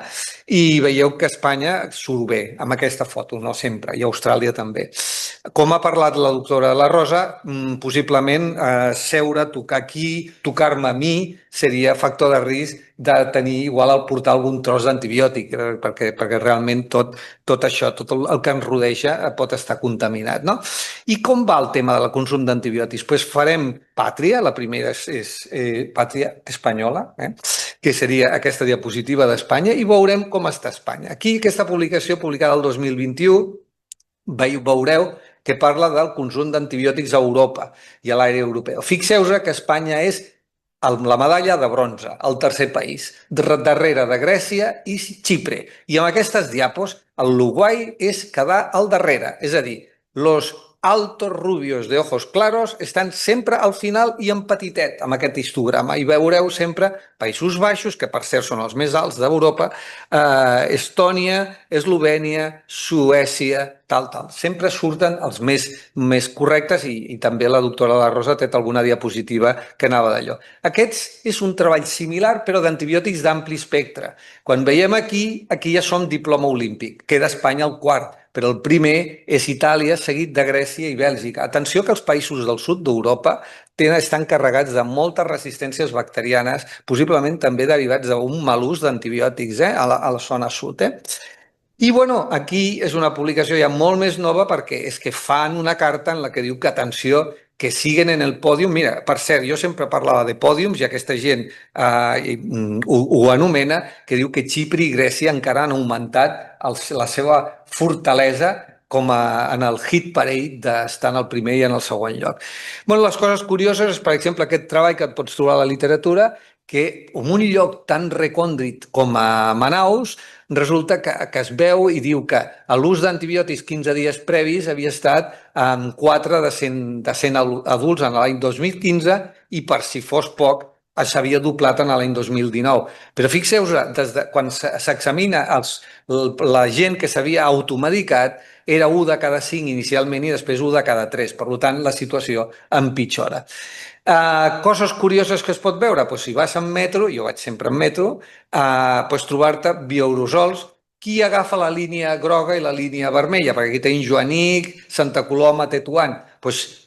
i veieu que Espanya surt bé amb aquesta foto, no sempre, i Austràlia també. Com ha parlat la doctora de la Rosa, possiblement seure, tocar aquí, tocar-me a mi, seria factor de risc de tenir igual al portar algun tros d'antibiòtic, perquè realment tot això, tot el que ens rodeja pot estar contaminat. I com va el tema del consum d'antibiòtics? Doncs farem pàtria, la primera és pàtria espanyola, que seria aquesta diapositiva d'Espanya, i veurem com està Espanya. Aquí, aquesta publicació publicada el 2021, veureu que parla del consum d'antibiòtics a Europa i a l'àrea europea. Fixeu-vos que Espanya és la medalla de bronze, el tercer país, darrere de Grècia i Xipre. I amb aquestes diapos, l'Uruguai és quedar al darrere, és a dir, los altos rubios de ojos claros estan sempre al final i en petitet amb aquest histograma, i veureu sempre Països Baixos, que per cert són els més alts d'Europa, Estònia, Eslovènia, Suècia, tal. Sempre surten els més correctes, i també la doctora de la Rosa ha tret alguna diapositiva que anava d'allò. Aquest és un treball similar, però d'antibiòtics d'ampli espectre. Quan veiem aquí ja som diploma olímpic, queda Espanya al quart, però el primer és Itàlia, seguit de Grècia i Bèlgica. Atenció que els països del sud d'Europa estan carregats de moltes resistències bacterianes, possiblement també derivats d'un mal ús d'antibiòtics a la zona sud. I aquí és una publicació ja molt més nova, perquè és que fan una carta en la que diu que, atenció, que siguen en el pòdium. Mira, per cert, jo sempre parlava de pòdiums i aquesta gent ho anomena, que diu que Xipre i Grècia encara han augmentat la seva fortalesa com en el hit parade d'estar en el primer i en el segon lloc. Les coses curioses és, per exemple, aquest treball que et pots trobar a la literatura, que en un lloc tan recòndit com a Manaus, resulta que es veu i diu que l'ús d'antibiòtics 15 dies previs havia estat en 4 de 100 adults en l'any 2015, i per si fos poc s'havia doblat en l'any 2019. Però fixeu-vos, quan s'examina la gent que s'havia automedicat, era 1 de cada 5 inicialment i després 1 de cada 3. Per tant, la situació empitjora. Coses curioses que es pot veure, si vas en metro, jo vaig sempre en metro, pots trobar-te bioaerosols. Qui agafa la línia groga i la línia vermella? Perquè aquí tenim Joanic, Santa Coloma, Tetuan.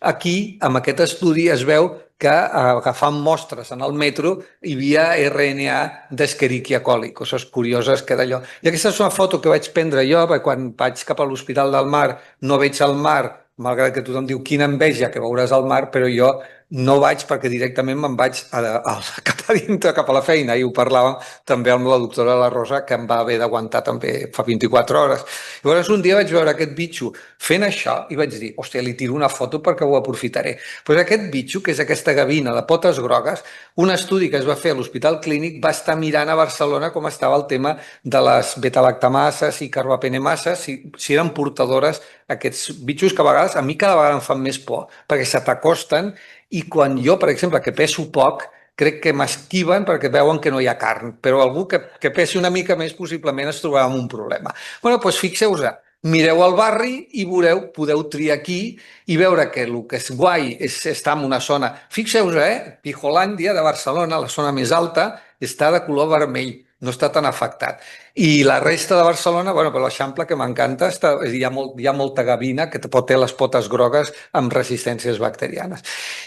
Aquí, amb aquest estudi, es veu que agafant mostres en el metro hi havia RNA d'Escherichia coli, coses curioses que d'allò. I aquesta és una foto que vaig prendre jo, perquè quan vaig cap a l'Hospital del Mar no veig el mar, malgrat que tothom diu quina enveja que veuràs el mar, però jo no vaig perquè directament me'n vaig cap a dintre, cap a la feina, i ho parlàvem també amb la doctora La Rosa, que em va haver d'aguantar també fa 24 hores. Llavors un dia vaig veure aquest bitxo fent això i vaig dir, hòstia, li tiro una foto perquè ho aprofitaré. Pues aquest bitxo, que és aquesta gavina de potes grogues, un estudi que es va fer a l'Hospital Clínic va estar mirant a Barcelona com estava el tema de les betalactamases i carbapenemases, si eren portadores aquests bitxos que a vegades a mi cada vegada em fan més por, perquè se t'acosten i quan jo, per exemple, que peso poc, crec que m'esquiven perquè veuen que no hi ha carn, però algú que pesi una mica més possiblement es trobarà amb un problema. Bé, doncs fixeu-vos, mireu el barri i veureu, podeu triar aquí i veure que el que és guai és estar en una zona. Fixeu-vos, Pijolàndia de Barcelona, la zona més alta, està de color vermell, no està tan afectat. I la resta de Barcelona, bueno, per l'Eixample, que m'encanta, hi ha molta gavina que pot ter les potes grogues amb resistències bacterianes.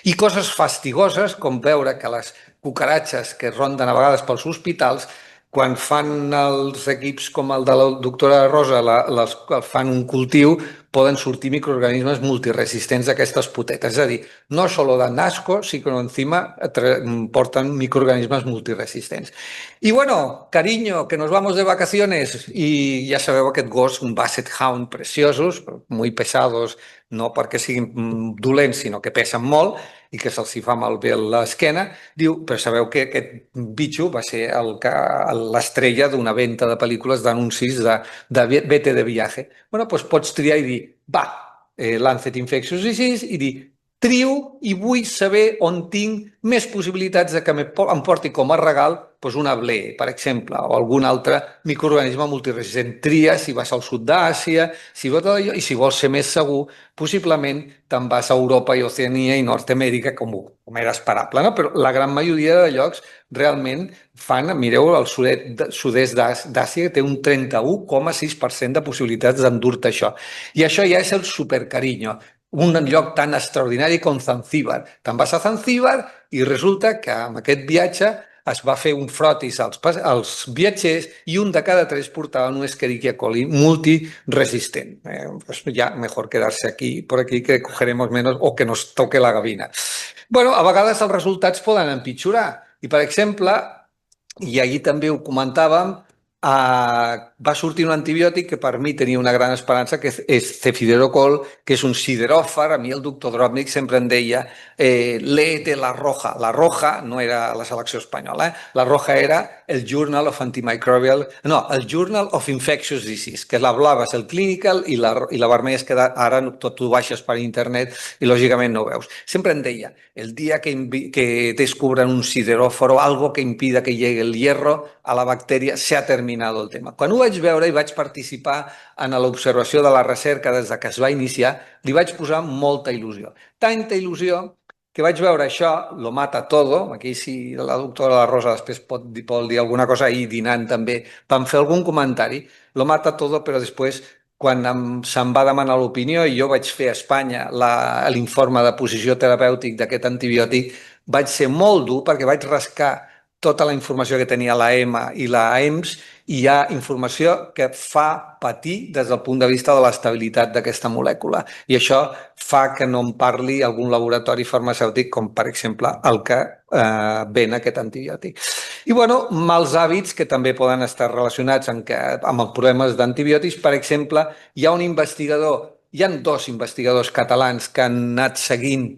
I coses fastigoses, com veure que les cucaratxes que ronden a vegades pels hospitals, quan fan els equips com el de la doctora Rosa, fan un cultiu, poden sortir microorganismes multiresistents d'aquestes potetes. És a dir, no solo dan asco, sinó encima porten microorganismes multiresistents. Y bueno, cariño, que nos vamos de vacaciones. Y ya sabeu aquest gos, un Basset Hound preciosos, muy pesados, no perquè siguin dolents, sinó que pesen molt i que se'ls fa malbé l'esquena. Diu, però sabeu que aquest bitxo va ser l'estrella d'una venda de pel·lícules d'anuncis de vete de viaje. Bueno, doncs pots triar i dir, va, Lancet Infectious Disease, i dir, trio i vull saber on tinc més possibilitats de que em porti com a regal una ble, per exemple, o algun altre microorganisme multiresistent. Tria si vas al sud d'Àsia, i si vols ser més segur, possiblement te'n vas a Europa i Oceania i Nord-Amèrica, com era esperable, no? Però la gran majoria de llocs realment fan, mireu, el sud-est d'Àsia té un 31,6% de possibilitats d'endur-te això. I això ja és el supercarinyo. Un lloc tan extraordinari com Zanzíbar. Te'n vas a Zanzíbar i resulta que amb aquest viatge es va fer un frotis als viatgers i un de cada 3 portaven un Escherichia coli multiresistent. Pues ya mejor quedarse aquí, por aquí, que cogeremos menos o que nos toque la gavina. Bueno, a vegades els resultats poden empitjorar. I, per exemple, i ahir també ho comentàvem, va sortir un antibiòtic que per mi tenia una gran esperança, que és cefiderocol, que és un sideròfar. A mi el doctor Drobnik sempre em deia léete La Roja. La Roja no era la selecció espanyola, La Roja era el Journal of el Journal of Infectious Disease, que la blava és el Clinical i la vermella és que ara tot ho baixes per internet i lògicament no ho veus. Sempre em deia, el dia que descubran un sideróforo, algo que impida que llegue el hierro a la bacteria, se ha terminado el tema. Quan ho vaig veure i vaig participar en l'observació de la recerca des que es va iniciar, li vaig posar molta il·lusió. Tanta il·lusió que vaig veure això, lo mata todo. Aquí, si la doctora La Rosa després pot dir alguna cosa, ahir dinant també vam fer algun comentari, lo mata todo, però després, quan se'm va demanar l'opinió i jo vaig fer a Espanya l'informe de posició terapèutic d'aquest antibiòtic, vaig ser molt dur perquè vaig rascar tota la informació que tenia la EMA i la EMS, i hi ha informació que fa patir des del punt de vista de l'estabilitat d'aquesta molècula. I això fa que no en parli algun laboratori farmacèutic, com per exemple el que ven aquest antibiòtic. I bueno, mals hàbits que també poden estar relacionats amb els problemes d'antibiòtics. Per exemple, hi ha 2 investigadors catalans que han anat seguint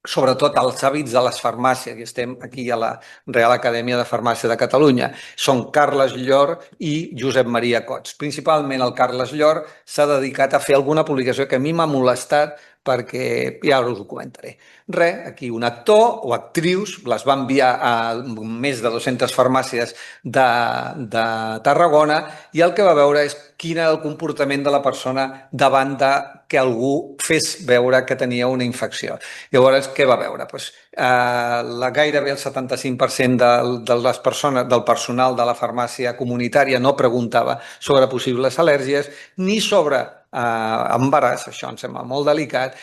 sobretot els hàbits de les farmàcies, i estem aquí a la Real Acadèmia de Farmàcia de Catalunya. Són Carles Llor i Josep Maria Cots. Principalment el Carles Llor s'ha dedicat a fer alguna publicació que a mi m'ha molestat, perquè ja us ho comentaré. Aquí un actor o actrius les va enviar a més de 200 farmàcies de Tarragona i el que va veure és quin era el comportament de la persona davant de que algú fes veure que tenia una infecció. Llavors, què va veure? Gairebé el 75% del personal de la farmàcia comunitària no preguntava sobre possibles al·lèrgies ni sobre embaràs, això em sembla molt delicat,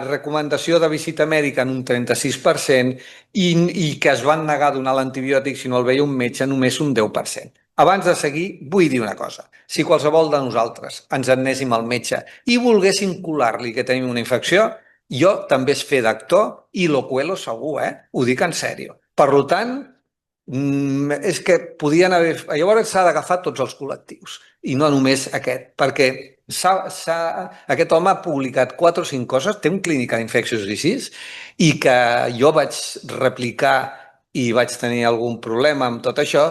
recomanació de visita mèdica en un 36% i que es van negar a donar l'antibiòtic si no el veia un metge només un 10%. Abans de seguir, vull dir una cosa. Si qualsevol de nosaltres ens anéssim al metge i volguéssim colar-li que tenim una infecció, Jo també és fer d'actor i lo cuelo segur, ho dic en sèrio. Per tant, és que podien haver... Llavors s'ha d'agafar tots els col·lectius i no només aquest, perquè aquest home ha publicat 4 o 5 coses, té un Clinical Infectious Disease i que jo vaig replicar i vaig tenir algun problema amb tot això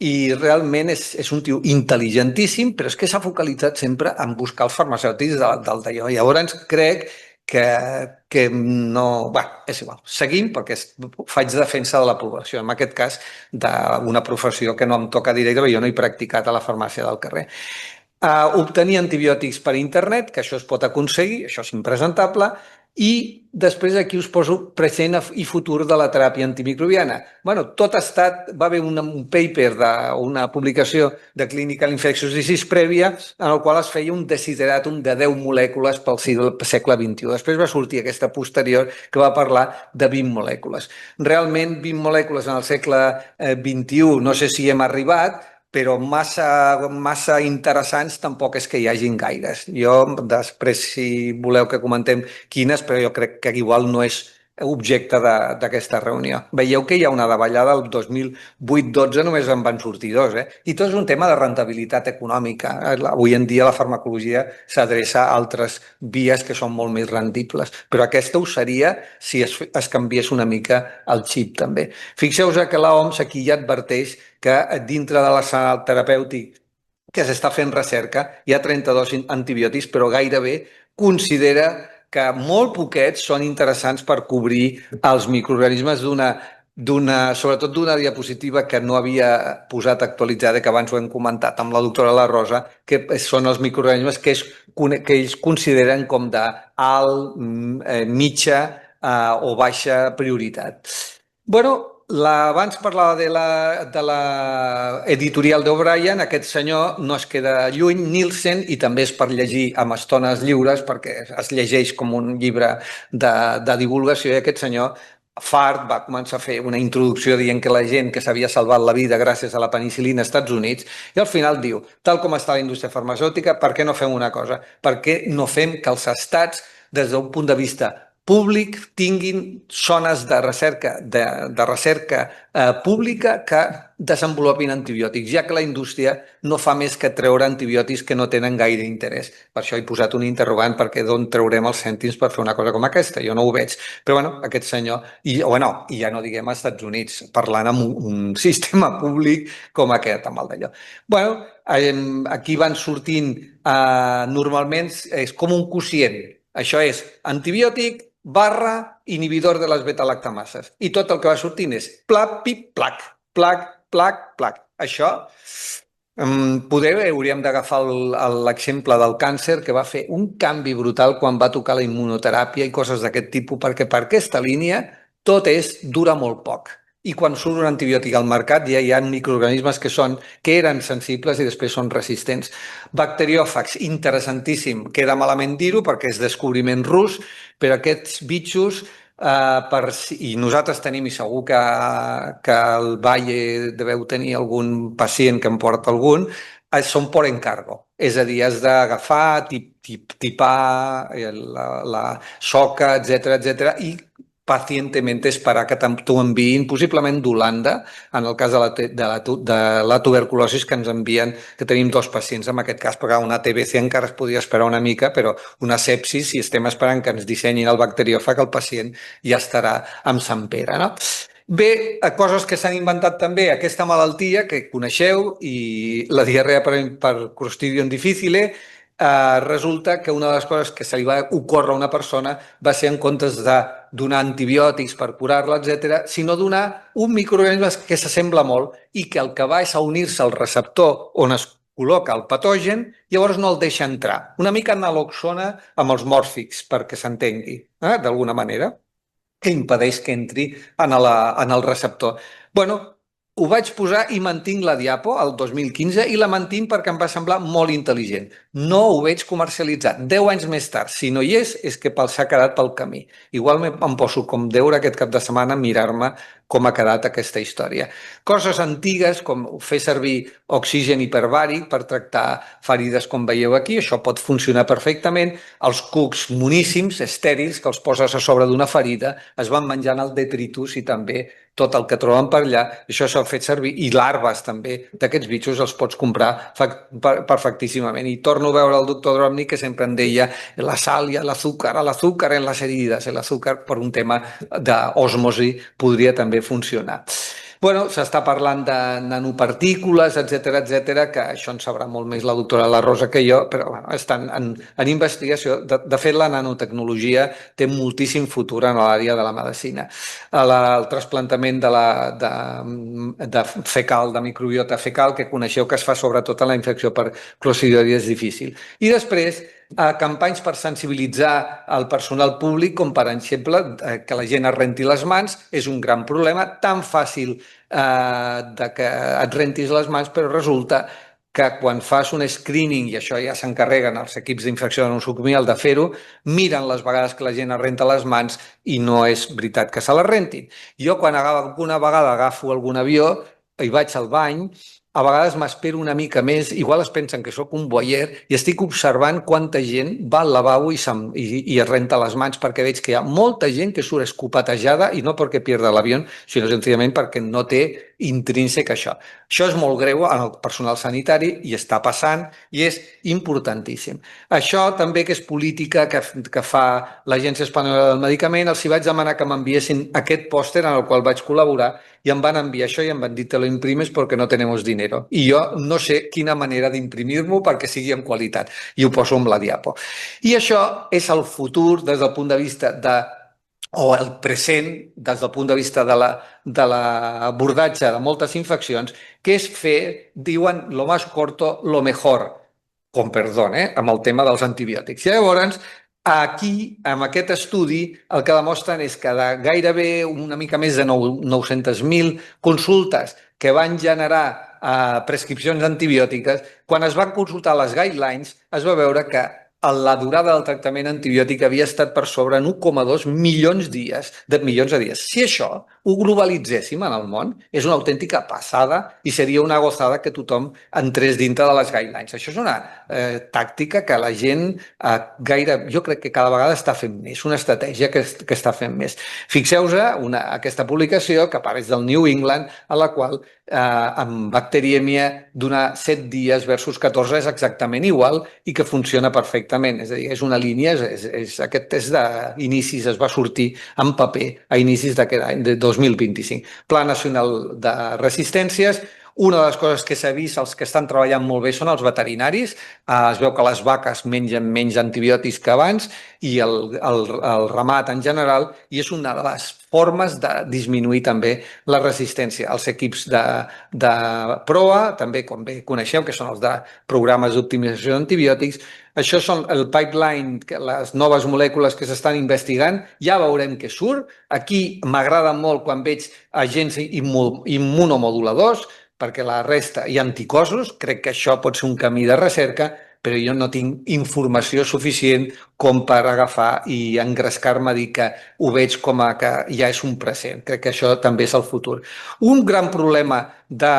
i realment és un tio intel·ligentíssim, però és que s'ha focalitzat sempre en buscar els farmacèutics del d'allò. Llavors crec que no... Bé, és igual. Seguim perquè faig defensa de la població, en aquest cas d'una professió que no em toca directe, perquè jo no he practicat a la farmàcia del carrer. Obtenir antibiòtics per internet, que això es pot aconseguir, això és impresentable, i després aquí us poso present i futur de la teràpia antimicrobiana. Bueno, tot ha estat... Va haver un paper, una publicació de Clinical Infectious Disease prèvia en el qual es feia un desideratum de 10 molècules pel segle XXI. Després va sortir aquesta posterior que va parlar de 20 molècules. Realment, 20 molècules en el segle XXI, no sé si hem arribat, però massa interessants tampoc és que hi hagin gaires. Jo després, si voleu que comentem quines, però jo crec que igual no és objecte d'aquesta reunió. Veieu que hi ha una davallada, el 2008-12 només en van sortir 2, I tot és un tema de rendibilitat econòmica. Avui en dia la farmacologia s'adreça a altres vies que són molt més rendibles, però aquesta ho seria si es canviés una mica el xip també. Fixeu-vos que l'OMS aquí ja adverteix que dintre de l'arsenal terapèutic que s'està fent recerca hi ha 32 antibiòtics, però gairebé considera que molt poquets són interessants per cobrir els microorganismes sobretot d'una diapositiva que no havia posat actualitzada, que abans ho hem comentat amb la doctora La Rosa, que són els microorganismes que ells consideren com d'alt, mitja o baixa prioritat. Bueno, abans parlava de l'editorial d'O'Brien, aquest senyor no es queda lluny, Nielsen, i també és per llegir amb estones lliures, perquè es llegeix com un llibre de divulgació, i aquest senyor, fart, va començar a fer una introducció dient que la gent que s'havia salvat la vida gràcies a la penicil·lina als Estats Units, i al final diu, tal com està la indústria farmacèutica, per què no fem una cosa? Per què no fem que els estats, des d'un punt de vista públic, tinguin zones de recerca pública que desenvolupin antibiòtics, ja que la indústria no fa més que treure antibiòtics que no tenen gaire interès. Per això he posat un interrogant, perquè d'on traurem els cèntims per fer una cosa com aquesta? Jo no ho veig. Però bueno, aquest senyor, i ja no diguem als Estats Units, parlant amb un sistema públic com aquest, amb el d'allò. Bueno, aquí van sortint, normalment és com un quocient. Això és antibiòtic / inhibidor de les beta-lactamases. I tot el que va sortint és plac, pip, plac, plac, plac, plac. Això, hauríem d'agafar l'exemple del càncer, que va fer un canvi brutal quan va tocar la immunoteràpia i coses d'aquest tipus, perquè per aquesta línia tot dura molt poc. I quan surt un antibiòtic al mercat ja hi ha microorganismes que eren sensibles i després són resistents. Bacteriòfags, interessantíssim. Queda malament dir-ho perquè és descobriment rus, però aquests bitxos, i nosaltres tenim, i segur que al Valle deveu tenir algun pacient que en porta algun, són por encargo. És a dir, has d'agafar, tipar la soca, etc., i pacientemente esperar que t'ho enviïn, possiblement d'Holanda, en el cas de la tuberculosi, que ens envien, que tenim 2 pacients en aquest cas, perquè una TBC encara es podia esperar una mica, però una sepsis, si estem esperant que ens dissenyin el bacteriòfag, el pacient ja estarà amb Sant Pere, no? Bé, coses que s'han inventat també, aquesta malaltia que coneixeu, i la diarrea per Clostridium difficile. Resulta que una de les coses que se li va ocórrer a una persona va ser, en comptes de donar antibiòtics per curar-la, etc., sinó donar un microorganisme que s'assembla molt i que el que va és a unir-se al receptor on es col·loca el patogen, llavors no el deixa entrar. Una mica analòg sona amb els mòrfics, perquè s'entengui, d'alguna manera, que impedeix que entri en el receptor. Bueno, ho vaig posar i mantinc la diapo el 2015 i la mantinc perquè em va semblar molt intel·ligent. No ho veig comercialitzat. 10 anys més tard, si no hi és que s'ha quedat pel camí. Igual em poso com deure aquest cap de setmana mirar-me com ha quedat aquesta història. Coses antigues, com fer servir oxigen hiperbàric per tractar ferides com veieu aquí, això pot funcionar perfectament. Els cucs moníssims, estèrils, que els poses a sobre d'una ferida, es van menjant el detritus i també tot el que troben per allà, això s'ha fet servir, i larves també d'aquests bitxos els pots comprar perfectíssimament. I torno a veure el doctor Drobny, que sempre em deia la sal i l'azúcar en les herides, l'azúcar per un tema d'osmosi podria també funcionar. Bueno, s'està parlant de nanopartícules, etc, que això en sabrà molt més la doctora La Rosa que jo, però bueno, estan en investigació. De fet, la nanotecnologia té moltíssim futur en l'àrea de la medicina. El trasplantament de fecal, de microbiota fecal, que coneixeu que es fa sobretot en la infecció per clostridioides és difícil. I després, campanyes per sensibilitzar el personal públic, com per exemple que la gent es renti les mans, és un gran problema, tan fàcil de que et rentis les mans, però resulta que quan fas un screening, i això ja s'encarreguen els equips d'infecció nosocomial de fer-ho, miren les vegades que la gent es renta les mans i no és veritat que se les rentin. Jo quan alguna vegada agafo algun avió i vaig al bany, a vegades m'espero una mica més, igual es pensen que sóc un voyeur i estic observant quanta gent va al lavabo i es renta les mans, perquè veig que hi ha molta gent que surt escopatejada i no perquè pierda l'avió, sinó senzillament perquè no té intrínsec això. Això és molt greu en el personal sanitari i està passant i és importantíssim. Això també que és política que fa l'Agència Espanyola del Medicament, els hi vaig demanar que m'enviessin aquest pòster en el qual vaig col·laborar i em van enviar això i em van dir te lo imprimes porque no tenemos dinero. I jo no sé quina manera d'imprimir-m'ho perquè sigui en qualitat i ho poso amb la diapo. I això és el futur des del punt de vista o el present des del punt de vista de l'abordatge de moltes infeccions, que és fer, diuen, lo más corto, lo mejor, con perdón, amb el tema dels antibiòtics. I llavors, aquí, amb aquest estudi, el que demostren és que de gairebé una mica més de 900.000 consultes que van generar prescripcions antibiòtiques, quan es van consultar les guidelines, es va veure que la durada del tractament antibiòtic havia estat per sobre en 1,2 milions de dies. Si això ho globalitzéssim en el món, és una autèntica passada i seria una gozada que tothom entrés dintre de les guidelines. Això és una tàctica que la gent jo crec que cada vegada està fent més, una estratègia que està fent més. Fixeu-vos aquesta publicació que apareix del New England, a la qual amb bacterièmia donar 7 dies versus 14 és exactament igual i que funciona perfectament. És a dir, és una línia, aquest test d'inicis es va sortir en paper a inicis d'aquest any, de 2025. Pla Nacional de Resistències. Una de les coses que s'ha vist, els que estan treballant molt bé són els veterinaris. Es veu que les vaques mengen menys antibiòtics que abans i el ramat en general, i és una de les formes de disminuir també la resistència. Els equips de PROA, també com bé coneixeu, que són els de programes d'optimització d'antibiòtics, això són el pipeline, les noves molècules que s'estan investigant, ja veurem què surt. Aquí m'agrada molt quan veig agents immunomoduladors, perquè la resta hi ha anticossos, crec que això pot ser un camí de recerca, però jo no tinc informació suficient com per agafar i engrescar-me a dir que ho veig com a que ja és un present. Crec que això també és el futur. Un gran problema de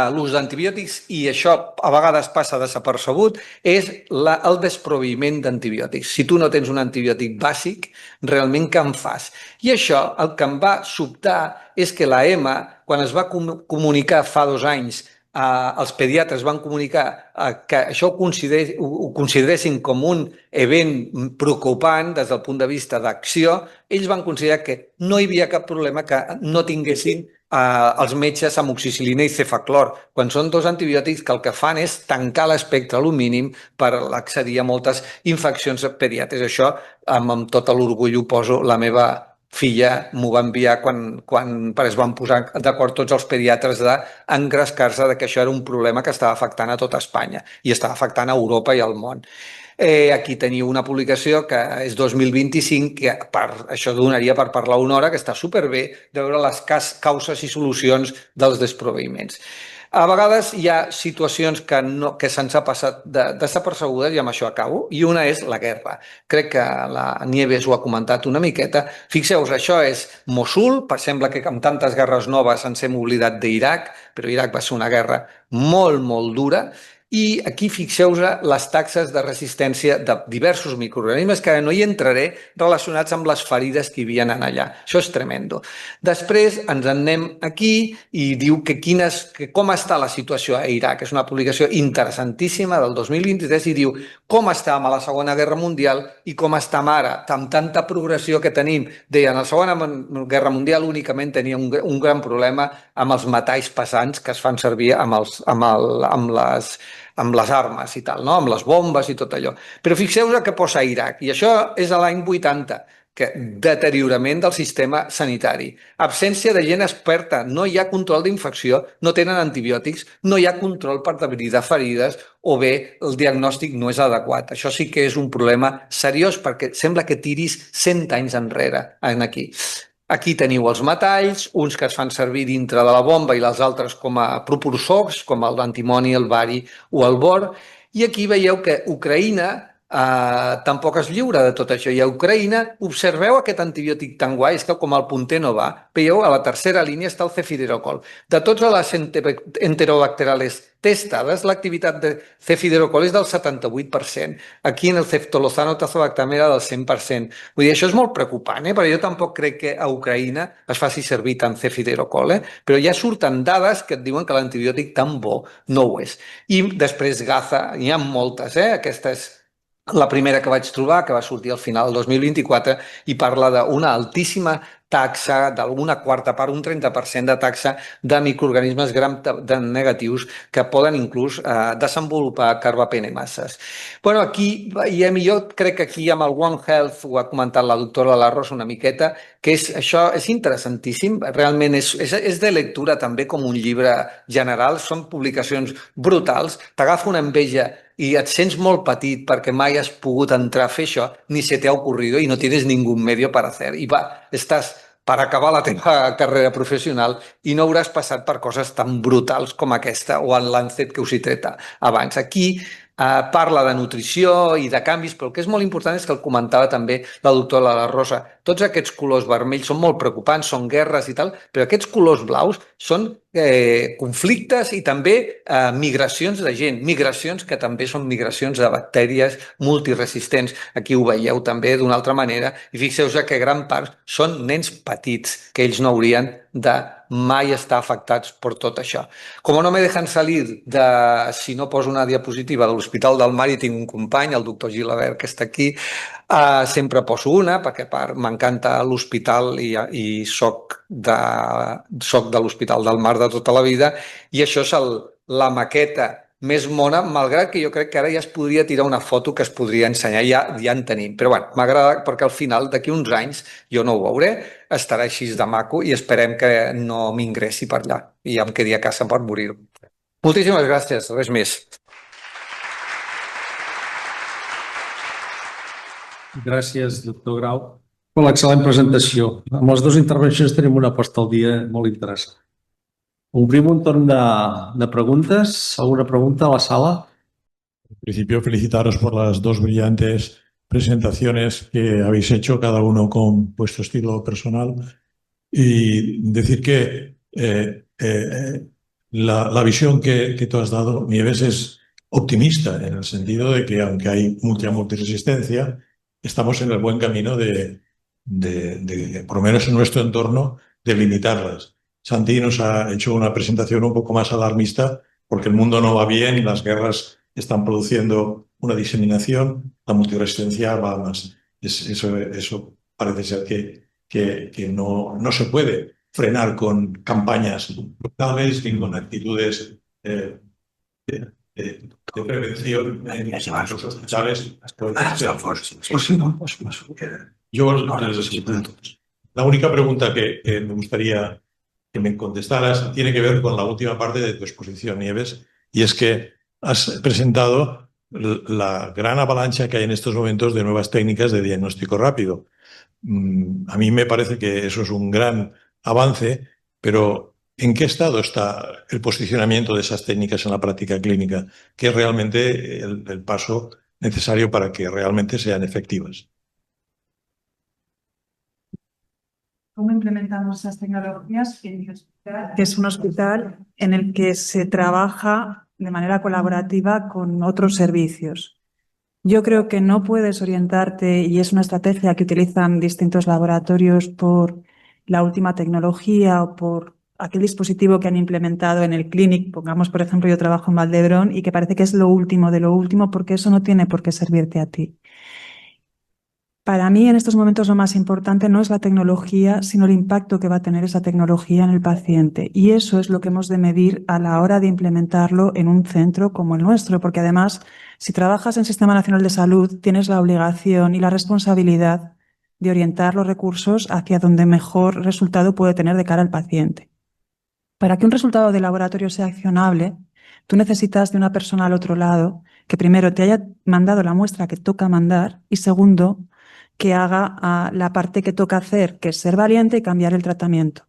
l'ús d'antibiòtics, i això a vegades passa desapercebut, és el desproviment d'antibiòtics. Si tu no tens un antibiòtic bàsic, realment què en fas? I això, el que em va sobtar és que la EMA, quan es va comunicar fa 2 anys, els pediatres van comunicar que això ho consideressin com un event preocupant des del punt de vista d'acció, ells van considerar que no hi havia cap problema que no tinguessin els metges amoxicil·lina i cefaclor, quan són 2 antibiòtics que el que fan és tancar l'espectre al mínim per accedir a moltes infeccions pediàtriques. Això, amb tot l'orgull ho poso, la meva filla m'ho va enviar quan es van posar d'acord tots els pediatres d'engrescar-se que això era un problema que estava afectant a tota Espanya i estava afectant a Europa i al món. Aquí teniu una publicació que és 2025, que això donaria per parlar una hora, que està superbé de veure les causes i solucions dels desproveïments. A vegades hi ha situacions que se'ns ha passat desapercebudes, i amb això acabo, i una és la guerra. Crec que la Nieves ho ha comentat una miqueta. Fixeu-vos, això és Mosul, sembla que amb tantes guerres noves ens hem oblidat d'Iraq, però Iraq va ser una guerra molt, molt dura, i aquí fixeu-vos les taxes de resistència de diversos microorganismes, que no hi entraré, relacionats amb les ferides que hi havia allà. Això és tremendo. Després ens en anem aquí i diu que com està la situació a Iraq. És una publicació interessantíssima del 2023 i diu com estàvem a la Segona Guerra Mundial i com estem ara, amb tanta progressió que tenim. Deia, en la Segona Guerra Mundial únicament tenia un gran problema amb els metalls pesants que es fan servir amb les armes i tal, no? Amb les bombes i tot allò. Però fixeu-vos que posa Iraq, i això és a l'any 80, que deteriorament del sistema sanitari, absència de gent experta, no hi ha control d'infecció, no tenen antibiòtics, no hi ha control per debrir de ferides, o bé el diagnòstic no és adequat. Això sí que és un problema seriós, perquè sembla que tiris 100 anys enrere aquí. Aquí teniu els metalls, uns que es fan servir dintre de la bomba i els altres com a propulsors, com l'antimoni, el bari o el bor. I aquí veieu que Ucraïna tampoc es lliura de tot això. I a Ucraïna, observeu aquest antibiòtic tan guai, és que com el punter no va, veieu, a la tercera línia està el cefiderocol. De totes les enterobacteriales testades, l'activitat de cefiderocol és del 78%. Aquí en el ceftolozano tazobactam era del 100%. Vull dir, això és molt preocupant, perquè jo tampoc crec que a Ucraïna es faci servir tant cefiderocol, però ja surten dades que et diuen que l'antibiòtic tan bo no ho és. I després Gaza, hi ha moltes, aquesta és la primera que vaig trobar, que va sortir al final del 2024, i parla d'una altíssima taxa, d'una quarta part, un 30% de taxa de microorganismes gram negatius que poden inclús desenvolupar carbapenemases. Bueno, aquí veiem, jo crec que aquí amb el One Health ho ha comentat la doctora La Rosa una miqueta, que això és interessantíssim, realment és de lectura també com un llibre general, són publicacions brutals, t'agafa una enveja i et sents molt petit perquè mai has pogut entrar a fer això, ni se te ha ocurrido i no tienes ningún medio para hacer. I estàs per acabar la teva carrera professional i no hauràs passat per coses tan brutals com aquesta o en Lancet que us he tret abans. Aquí parla de nutrició i de canvis, però el que és molt important és que el comentava també la doctora La Rosa. Tots aquests colors vermells són molt preocupants, són guerres i tal, però aquests colors blaus són conflictes i també migracions de gent, migracions que també són migracions de bactèries multiresistents. Aquí ho veieu també d'una altra manera i fixeu-vos que gran part són nens petits, que ells no haurien de mai estar afectats per tot això. Com no me dejan salir si no poso una diapositiva de l'Hospital del Mar, i tinc un company, el doctor Gilabert, que està aquí, sempre poso una, perquè m'encanta l'hospital i soc de l'Hospital del Mar de tota la vida, i això és la maqueta més mona, malgrat que jo crec que ara ja es podria tirar una foto que es podria ensenyar, ja en tenim. Però bueno, m'agrada perquè al final, d'aquí uns anys, jo no ho veuré, estarà així de maco i esperem que no m'ingressi per allà i em quedi a casa per morir. Moltíssimes gràcies, res més. Gràcies, doctor Grau, per l'excel·lent presentació. Amb les dues intervencions tenim una posta al dia molt interessant. Obrim un torn de preguntes. ¿Alguna pregunta a la sala? En principio, felicitaros por las dos brillantes presentaciones que habéis hecho, cada uno con vuestro estilo personal. Y decir que la visión que tú has dado, Nieves, es optimista, en el sentido de que, aunque hay mucha multiresistencia, estamos en el buen camino de por lo menos en nuestro entorno, de limitarlas. Santi nos ha hecho una presentación un poco más alarmista porque el mundo no va bien, las guerras están produciendo una diseminación, la multiresistencia va más. Eso parece ser que no se puede frenar con campañas brutales ni con actitudes de prevención en los hospitales. La única pregunta que me gustaría que me contestaras tiene que ver con la última parte de tu exposición, Nieves, y es que has presentado la gran avalancha que hay en estos momentos de nuevas técnicas de diagnóstico rápido. A mí me parece que eso es un gran avance, pero ¿en qué estado está el posicionamiento de esas técnicas en la práctica clínica? ¿Qué es realmente el paso necesario para que realmente sean efectivas? ¿Cómo implementamos esas tecnologías en mi hospital? Que es un hospital en el que se trabaja de manera colaborativa con otros servicios. Yo creo que no puedes orientarte, y es una estrategia que utilizan distintos laboratorios, por la última tecnología o por aquel dispositivo que han implementado en el clinic. Pongamos, por ejemplo, yo trabajo en Valdebrón y que parece que es lo último de lo último, porque eso no tiene por qué servirte a ti. Para mí, en estos momentos, lo más importante no es la tecnología, sino el impacto que va a tener esa tecnología en el paciente. Y eso es lo que hemos de medir a la hora de implementarlo en un centro como el nuestro, porque además, si trabajas en Sistema Nacional de Salud, tienes la obligación y la responsabilidad de orientar los recursos hacia donde mejor resultado puede tener de cara al paciente. Para que un resultado de laboratorio sea accionable, tú necesitas de una persona al otro lado que primero te haya mandado la muestra que toca mandar y segundo, que haga la parte que toca hacer, que es ser valiente y cambiar el tratamiento.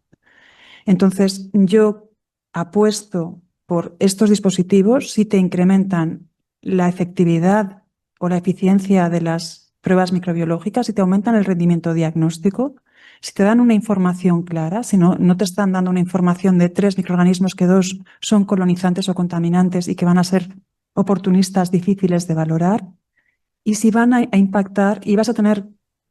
Entonces, yo apuesto por estos dispositivos si te incrementan la efectividad o la eficiencia de las pruebas microbiológicas, si te aumentan el rendimiento diagnóstico, si te dan una información clara, si no te están dando una información de 3 microorganismos que 2 son colonizantes o contaminantes y que van a ser oportunistas difíciles de valorar, y si van a impactar y vas a tener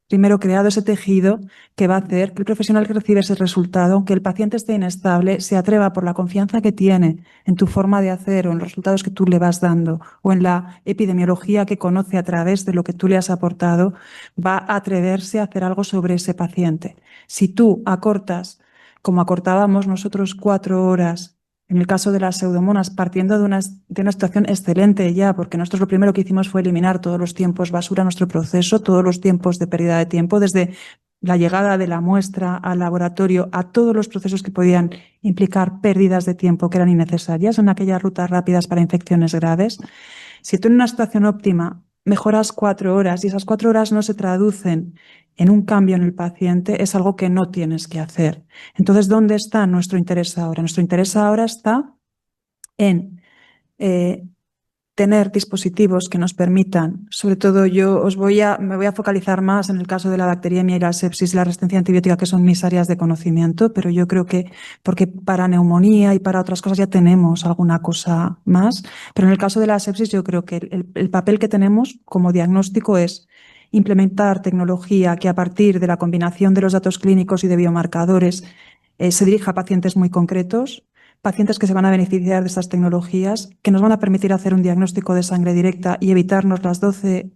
primero creado ese tejido que va a hacer que el profesional que recibe ese resultado, aunque el paciente esté inestable, se atreva por la confianza que tiene en tu forma de hacer o en los resultados que tú le vas dando o en la epidemiología que conoce a través de lo que tú le has aportado, va a atreverse a hacer algo sobre ese paciente. Si tú acortas, como acortábamos nosotros 4 horas, en el caso de las pseudomonas, partiendo de una situación excelente ya, porque nosotros lo primero que hicimos fue eliminar todos los tiempos basura en nuestro proceso, todos los tiempos de pérdida de tiempo, desde la llegada de la muestra al laboratorio a todos los procesos que podían implicar pérdidas de tiempo que eran innecesarias en aquellas rutas rápidas para infecciones graves. Si tú en una situación óptima mejoras 4 horas y esas 4 horas no se traducen en un cambio en el paciente, es algo que no tienes que hacer. Entonces, ¿dónde está nuestro interés ahora? Nuestro interés ahora está en tener dispositivos que nos permitan, sobre todo me voy a focalizar más en el caso de la bacteriemia y la sepsis y la resistencia antibiótica, que son mis áreas de conocimiento, pero yo creo que, porque para neumonía y para otras cosas ya tenemos alguna cosa más, pero en el caso de la sepsis yo creo que el papel que tenemos como diagnóstico es implementar tecnología que a partir de la combinación de los datos clínicos y de biomarcadores se dirija a pacientes muy concretos, pacientes que se van a beneficiar de estas tecnologías, que nos van a permitir hacer un diagnóstico de sangre directa y evitarnos las 12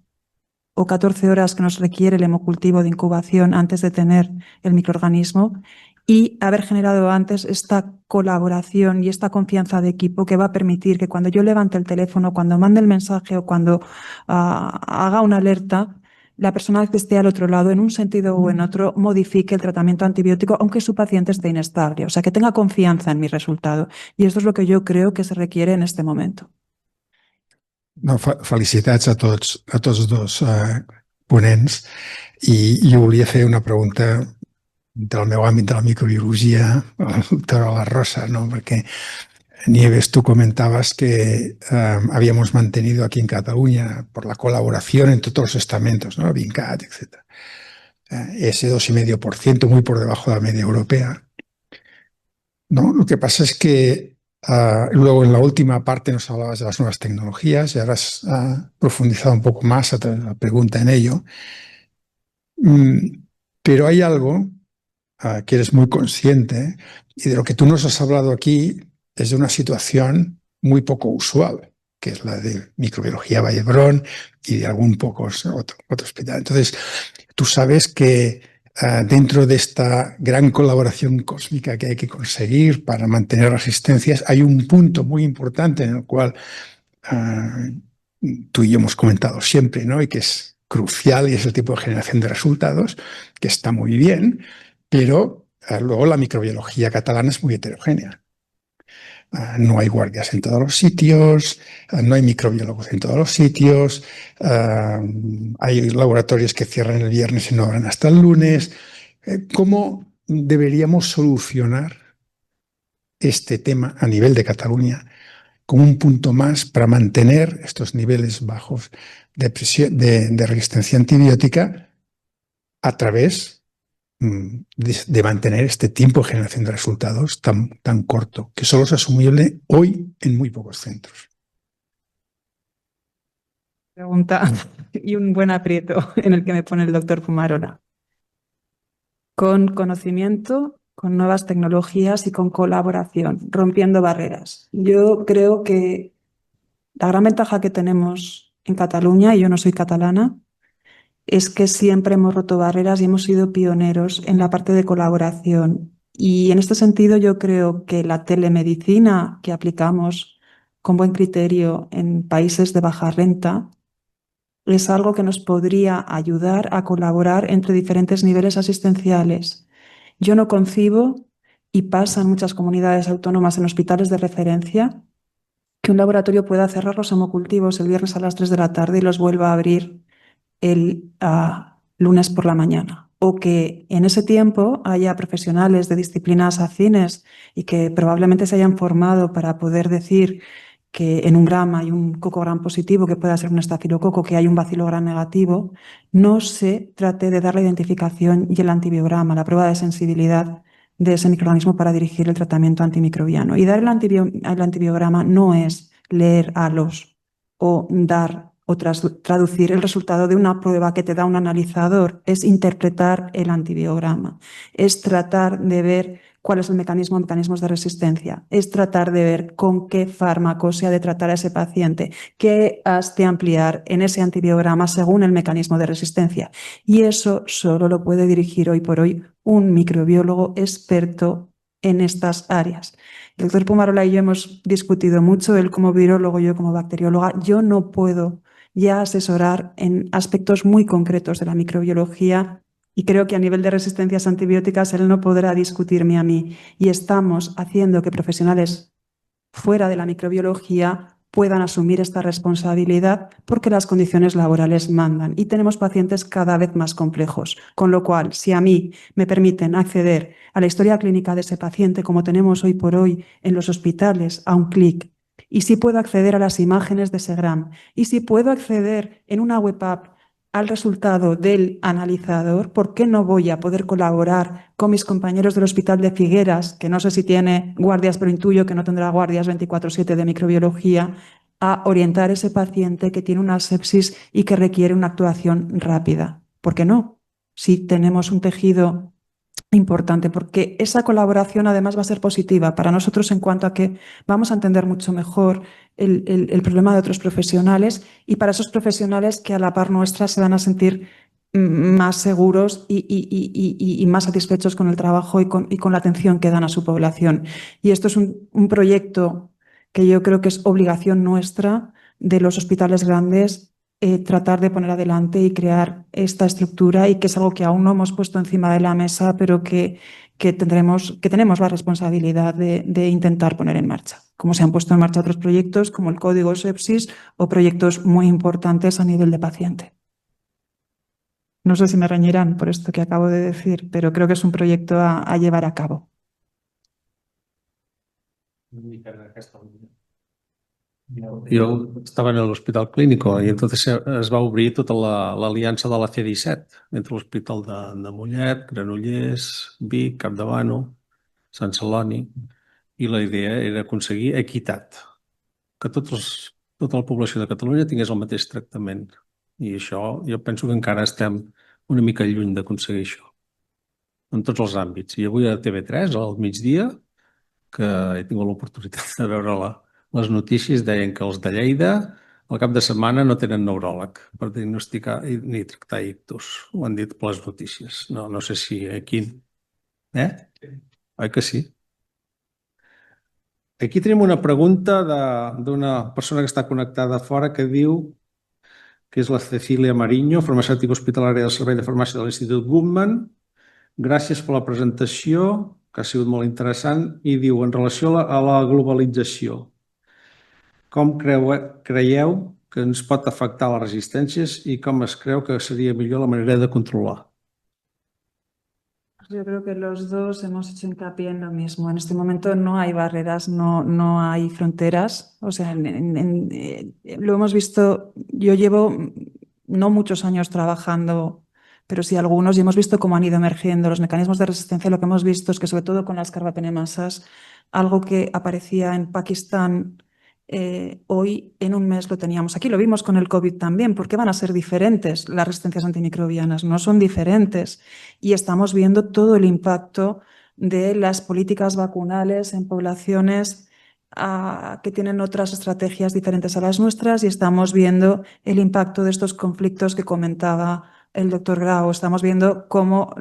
o 14 horas que nos requiere el hemocultivo de incubación antes de tener el microorganismo, y haber generado antes esta colaboración y esta confianza de equipo que va a permitir que cuando yo levante el teléfono, cuando mande el mensaje o cuando haga una alerta, la persona que esté al otro lado, en un sentido o en otro, modifique el tratamiento antibiótico, aunque su paciente esté inestable. O sea, que tenga confianza en mi resultado. Y esto es lo que yo creo que se requiere en este momento. No, felicitats a tots dos ponents. I jo volia fer una pregunta del meu àmbit de la microbiologia a la doctora La Rosa, ¿no? Porque Nieves, tú comentabas que habíamos mantenido aquí en Cataluña, por la colaboración entre todos los estamentos, ¿no? Vincat, etc. Ese 2,5%, muy por debajo de la media europea, ¿no? Lo que pasa es que luego en la última parte nos hablabas de las nuevas tecnologías y ahora has profundizado un poco más a través de la pregunta en ello. Pero hay algo que eres muy consciente y de lo que tú nos has hablado aquí es de una situación muy poco usual, que es la de microbiología Vallebrón y de algún poco otro hospital. Entonces, tú sabes que dentro de esta gran colaboración cósmica que hay que conseguir para mantener resistencias, hay un punto muy importante en el cual tú y yo hemos comentado siempre, ¿no? Y que es crucial y es el tipo de generación de resultados, que está muy bien, pero luego la microbiología catalana es muy heterogénea. no hay guardias en todos los sitios, no hay microbiólogos en todos los sitios, hay laboratorios que cierran el viernes y no abren hasta el lunes. ¿Cómo deberíamos solucionar este tema a nivel de Cataluña como un punto más para mantener estos niveles bajos de resistencia antibiótica a través de mantener este tiempo de generación de resultados tan corto, que solo es asumible hoy en muy pocos centros? Pregunta y un buen aprieto en el que me pone el doctor Fumarola. Con conocimiento, con nuevas tecnologías y con colaboración, rompiendo barreras. Yo creo que la gran ventaja que tenemos en Cataluña, y yo no soy catalana, es que siempre hemos roto barreras y hemos sido pioneros en la parte de colaboración. Y en este sentido yo creo que la telemedicina que aplicamos con buen criterio en países de baja renta es algo que nos podría ayudar a colaborar entre diferentes niveles asistenciales. Yo no concibo, y pasa en muchas comunidades autónomas en hospitales de referencia, que un laboratorio pueda cerrar los hemocultivos el viernes a las 3 de la tarde y los vuelva a abrir el lunes por la mañana. O que en ese tiempo haya profesionales de disciplinas afines y que probablemente se hayan formado para poder decir que en un gram hay un coco gram positivo, que pueda ser un estafilococo, que hay un bacilo gram negativo, no se trate de dar la identificación y el antibiograma, la prueba de sensibilidad de ese microorganismo para dirigir el tratamiento antimicrobiano. Y dar el antibiograma no es leer halos o dar o traducir el resultado de una prueba que te da un analizador, es interpretar el antibiograma, es tratar de ver cuál es el mecanismos de resistencia, es tratar de ver con qué fármaco se ha de tratar a ese paciente, qué has de ampliar en ese antibiograma según el mecanismo de resistencia. Y eso solo lo puede dirigir hoy por hoy un microbiólogo experto en estas áreas. El doctor Pumarola y yo hemos discutido mucho, él como virólogo, yo como bacterióloga. Yo no puedo ya asesorar en aspectos muy concretos de la microbiología y creo que a nivel de resistencias antibióticas él no podrá discutirme a mí. Y estamos haciendo que profesionales fuera de la microbiología puedan asumir esta responsabilidad porque las condiciones laborales mandan y tenemos pacientes cada vez más complejos. Con lo cual, si a mí me permiten acceder a la historia clínica de ese paciente, como tenemos hoy por hoy en los hospitales, a un clic, y si puedo acceder a las imágenes de ese gram, y si puedo acceder en una web app al resultado del analizador, ¿por qué no voy a poder colaborar con mis compañeros del Hospital de Figueras, que no sé si tiene guardias, pero intuyo que no tendrá guardias 24/7 de microbiología, a orientar a ese paciente que tiene una sepsis y que requiere una actuación rápida? ¿Por qué no? Si tenemos un tejido importante, porque esa colaboración además va a ser positiva para nosotros en cuanto a que vamos a entender mucho mejor el problema de otros profesionales y para esos profesionales que a la par nuestra se van a sentir más seguros y más satisfechos con el trabajo y con la atención que dan a su población. Y esto es un proyecto que yo creo que es obligación nuestra de los hospitales grandes, tratar de poner adelante y crear esta estructura, y que es algo que aún no hemos puesto encima de la mesa, pero que tenemos la responsabilidad de intentar poner en marcha, como se han puesto en marcha otros proyectos como el Código Sepsis o proyectos muy importantes a nivel de paciente. No sé si me reñirán por esto que acabo de decir, pero creo que es un proyecto a llevar a cabo. Jo estava en l'Hospital Clínico i entonces es va obrir tota l'aliança de la C-17 entre l'Hospital de Mollet, Granollers, Vic, Campdevànol, Sant Celoni, i la idea era aconseguir equitat, que tota la població de Catalunya tingués el mateix tractament. I això jo penso que encara estem una mica lluny d'aconseguir això, en tots els àmbits. I avui a TV3, al migdia, que he tingut l'oportunitat de veure les notícies, deien que els de Lleida al cap de setmana no tenen neuròleg per diagnosticar ni tractar ictus. Ho han dit per les notícies. No sé si aquí... Oi que sí? Aquí tenim una pregunta d'una persona que està connectada fora que diu que és la Cecília Mariño, farmacèutica hospitalària del Servei de Farmàcia de l'Institut Guttmann. Gràcies per la presentació. que ha sigut molt interessant, i diu, en relació a la globalització, com creieu que ens pot afectar les resistències i com es creu que seria millor la manera de controlar? Yo creo que los dos hemos hecho hincapié en lo mismo. En este momento no hay barreras, no hay fronteras. O sea, lo hemos visto, yo llevo no muchos años trabajando, pero sí algunos, y hemos visto cómo han ido emergiendo los mecanismos de resistencia. Lo que hemos visto es que, sobre todo con las carbapenemasas, algo que aparecía en Pakistán, hoy en un mes lo teníamos aquí. Lo vimos con el COVID también. ¿Por qué van a ser diferentes las resistencias antimicrobianas? No son diferentes. Y estamos viendo todo el impacto de las políticas vacunales en poblaciones que tienen otras estrategias diferentes a las nuestras, y estamos viendo el impacto de estos conflictos que comentaba el doctor Grau. Estamos viendo cómo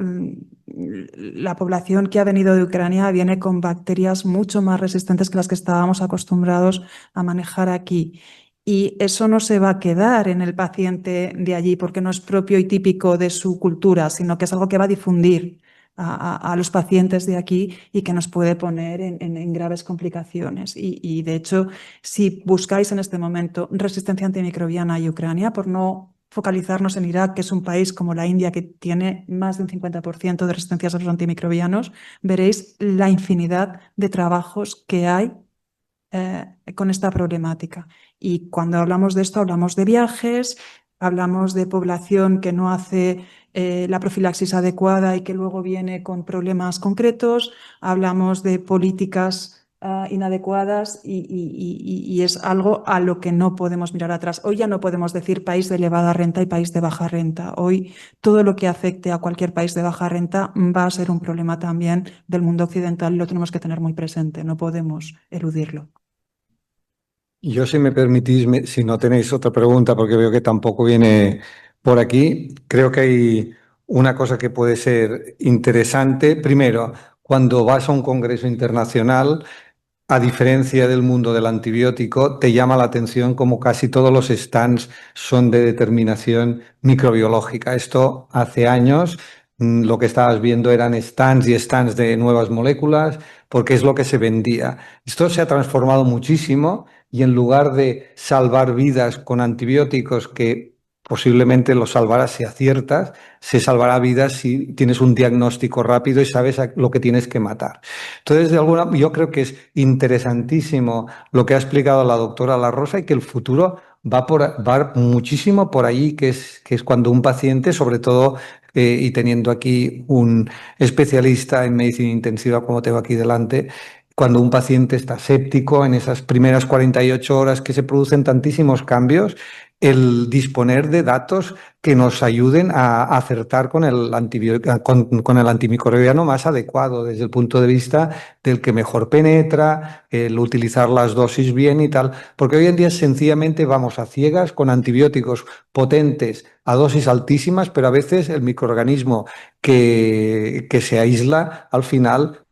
la población que ha venido de Ucrania viene con bacterias mucho más resistentes que las que estábamos acostumbrados a manejar aquí. Y eso no se va a quedar en el paciente de allí porque no es propio y típico de su cultura, sino que es algo que va a difundir a los pacientes de aquí y que nos puede poner en graves complicaciones. Y de hecho, si buscáis en este momento resistencia antimicrobiana y Ucrania, por no focalizarnos en Irak, que es un país como la India que tiene más de un 50% de resistencias a los antimicrobianos, veréis la infinidad de trabajos que hay con esta problemática. Y cuando hablamos de esto, hablamos de viajes, hablamos de población que no hace la profilaxis adecuada y que luego viene con problemas concretos, hablamos de políticas inadecuadas y es algo a lo que no podemos mirar atrás. Hoy ya no podemos decir país de elevada renta y país de baja renta. Hoy todo lo que afecte a cualquier país de baja renta va a ser un problema también del mundo occidental y lo tenemos que tener muy presente, no podemos eludirlo. Yo, si me permitís, si no tenéis otra pregunta, porque veo que tampoco viene por aquí, creo que hay una cosa que puede ser interesante. Primero, cuando vas a un congreso internacional, a diferencia del mundo del antibiótico, te llama la atención como casi todos los stands son de determinación microbiológica. Esto hace años lo que estabas viendo eran stands y stands de nuevas moléculas, porque es lo que se vendía. Esto se ha transformado muchísimo y en lugar de salvar vidas con antibióticos que posiblemente los salvarás si aciertas, se salvará vidas si tienes un diagnóstico rápido y sabes lo que tienes que matar. Entonces, yo creo que es interesantísimo lo que ha explicado la doctora La Rosa y que el futuro va muchísimo por allí, que es cuando un paciente, sobre todo, y teniendo aquí un especialista en medicina intensiva como tengo aquí delante, cuando un paciente está séptico, en esas primeras 48 horas que se producen tantísimos cambios, el disponer de datos que nos ayuden a acertar con el antimicrobiano más adecuado desde el punto de vista del que mejor penetra, el utilizar las dosis bien y tal, porque hoy en día sencillamente vamos a ciegas con antibióticos potentes a dosis altísimas, pero a veces el microorganismo que se aísla al final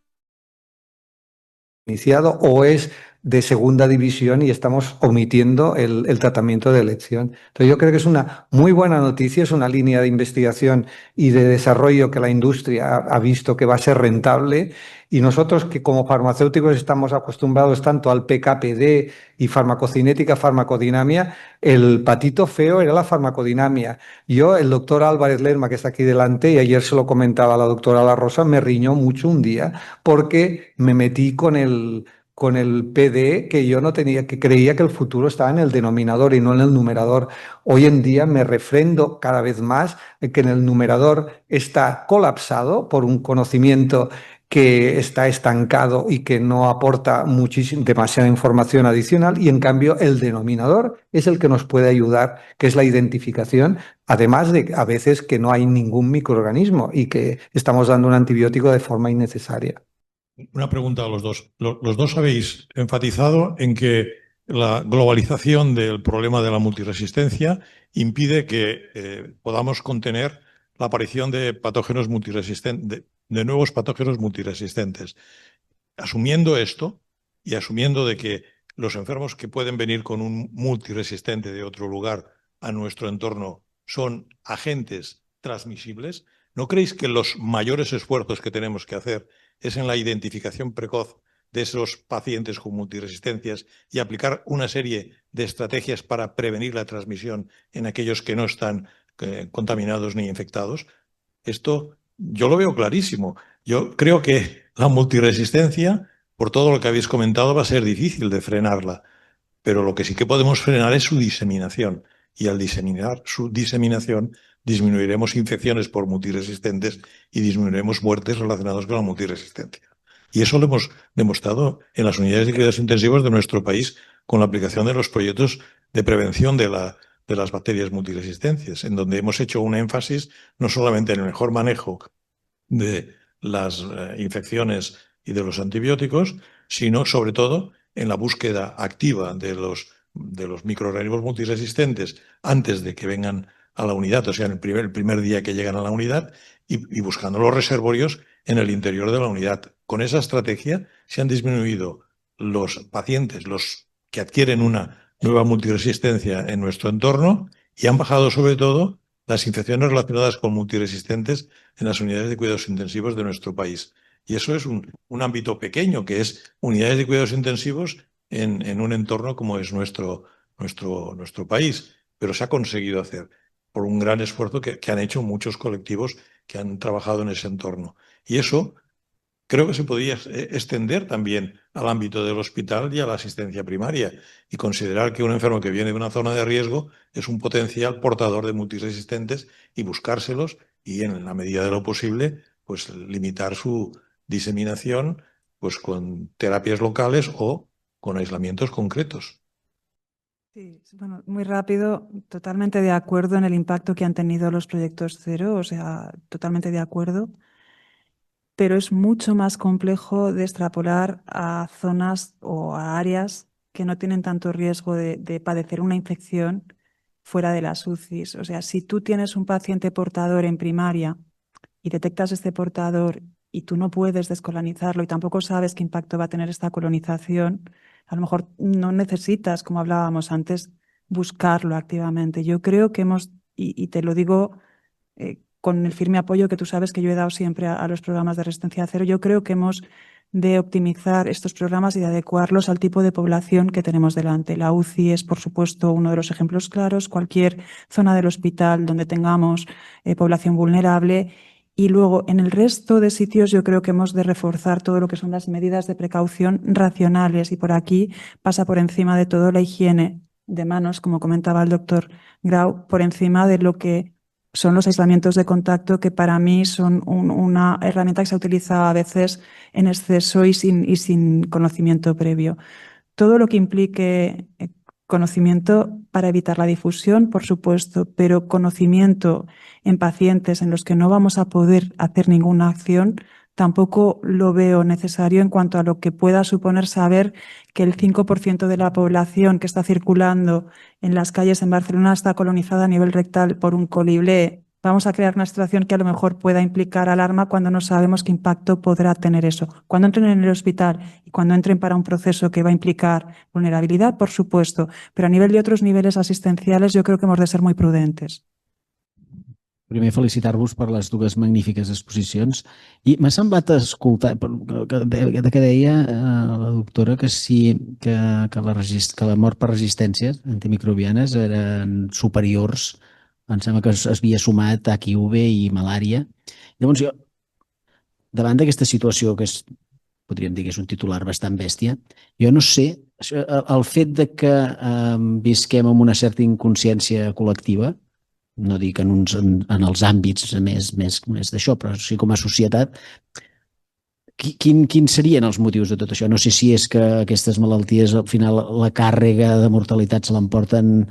iniciado o es de segunda división y estamos omitiendo el tratamiento de elección. Entonces yo creo que es una muy buena noticia, es una línea de investigación y de desarrollo que la industria ha visto que va a ser rentable, y nosotros que como farmacéuticos estamos acostumbrados tanto al PK/PD y farmacocinética, farmacodinamia, el patito feo era la farmacodinamia. Yo, el doctor Álvarez Lerma, que está aquí delante, y ayer se lo comentaba a la doctora La Rosa, me riñó mucho un día porque me metí con el PD, que yo no tenía, que creía que el futuro estaba en el denominador y no en el numerador. Hoy en día me refrendo cada vez más que en el numerador está colapsado por un conocimiento que está estancado y que no aporta demasiada información adicional, y en cambio el denominador es el que nos puede ayudar, que es la identificación, además de a veces que no hay ningún microorganismo y que estamos dando un antibiótico de forma innecesaria. Una pregunta a los dos. Los dos habéis enfatizado en que la globalización del problema de la multiresistencia impide que podamos contener la aparición de patógenos multiresistentes, de nuevos patógenos multiresistentes. Asumiendo esto y asumiendo de que los enfermos que pueden venir con un multiresistente de otro lugar a nuestro entorno son agentes transmisibles, ¿no creéis que los mayores esfuerzos que tenemos que hacer es en la identificación precoz de esos pacientes con multiresistencias y aplicar una serie de estrategias para prevenir la transmisión en aquellos que no están contaminados ni infectados. Esto yo lo veo clarísimo. Yo creo que la multiresistencia, por todo lo que habéis comentado, va a ser difícil de frenarla, pero lo que sí que podemos frenar es su diseminación. Y al diseminar su diseminación, disminuiremos infecciones por multiresistentes y disminuiremos muertes relacionadas con la multiresistencia. Y eso lo hemos demostrado en las unidades de cuidados intensivos de nuestro país con la aplicación de los proyectos de prevención de las bacterias multiresistentes, en donde hemos hecho un énfasis no solamente en el mejor manejo de las infecciones y de los antibióticos, sino sobre todo en la búsqueda activa de los microorganismos multiresistentes antes de que vengan a la unidad, o sea, en el primer día que llegan a la unidad, y buscando los reservorios en el interior de la unidad. Con esa estrategia se han disminuido los pacientes, los que adquieren una nueva multiresistencia en nuestro entorno, y han bajado sobre todo las infecciones relacionadas con multiresistentes en las unidades de cuidados intensivos de nuestro país. Y eso es un ámbito pequeño, que es unidades de cuidados intensivos en un entorno como es nuestro país, pero se ha conseguido hacer por un gran esfuerzo que han hecho muchos colectivos que han trabajado en ese entorno. Y eso creo que se podría extender también al ámbito del hospital y a la asistencia primaria, y considerar que un enfermo que viene de una zona de riesgo es un potencial portador de multiresistentes y buscárselos y, en la medida de lo posible, pues limitar su diseminación pues con terapias locales o con aislamientos concretos. Sí, bueno, muy rápido, totalmente de acuerdo en el impacto que han tenido los proyectos cero, o sea, totalmente de acuerdo, pero es mucho más complejo de extrapolar a zonas o a áreas que no tienen tanto riesgo de padecer una infección fuera de las UCIs. O sea, si tú tienes un paciente portador en primaria y detectas este portador y tú no puedes descolonizarlo y tampoco sabes qué impacto va a tener esta colonización, a lo mejor no necesitas, como hablábamos antes, buscarlo activamente. Yo creo que y te lo digo con el firme apoyo que tú sabes que yo he dado siempre a los programas de resistencia cero, yo creo que hemos de optimizar estos programas y de adecuarlos al tipo de población que tenemos delante. La UCI es, por supuesto, uno de los ejemplos claros, cualquier zona del hospital donde tengamos población vulnerable. Y luego, en el resto de sitios, yo creo que hemos de reforzar todo lo que son las medidas de precaución racionales. Y por aquí pasa por encima de todo la higiene de manos, como comentaba el doctor Grau, por encima de lo que son los aislamientos de contacto, que para mí son una herramienta que se utiliza a veces en exceso y sin conocimiento previo. Todo lo que implique conocimiento para evitar la difusión, por supuesto, pero conocimiento en pacientes en los que no vamos a poder hacer ninguna acción, tampoco lo veo necesario en cuanto a lo que pueda suponer saber que el 5% de la población que está circulando en las calles en Barcelona está colonizada a nivel rectal por un colible. Vamos a crear una situación que a lo mejor pueda implicar alarma cuando no sabemos qué impacto podrá tener eso. Cuando entren en el hospital y cuando entren para un proceso que va a implicar vulnerabilidad, por supuesto, però a nivell de otros niveles asistenciales yo creo que hemos de ser muy prudentes. Primer, felicitar-vos per les dues magnífiques exposicions. I m'ha semblat escoltar que deia la doctora que sí que la mort per resistències antimicrobianes eren superiors. Em sembla que es havia sumat HIV i malària. Llavors, jo, davant d'aquesta situació que podríem dir que és un titular bastant bèstia, jo no sé, el fet de que visquem amb una certa inconsciència col·lectiva, no dic en els àmbits més d'això, però sí com a societat, quins serien els motius de tot això? No sé si és que aquestes malalties, al final, la càrrega de mortalitat se l'emporten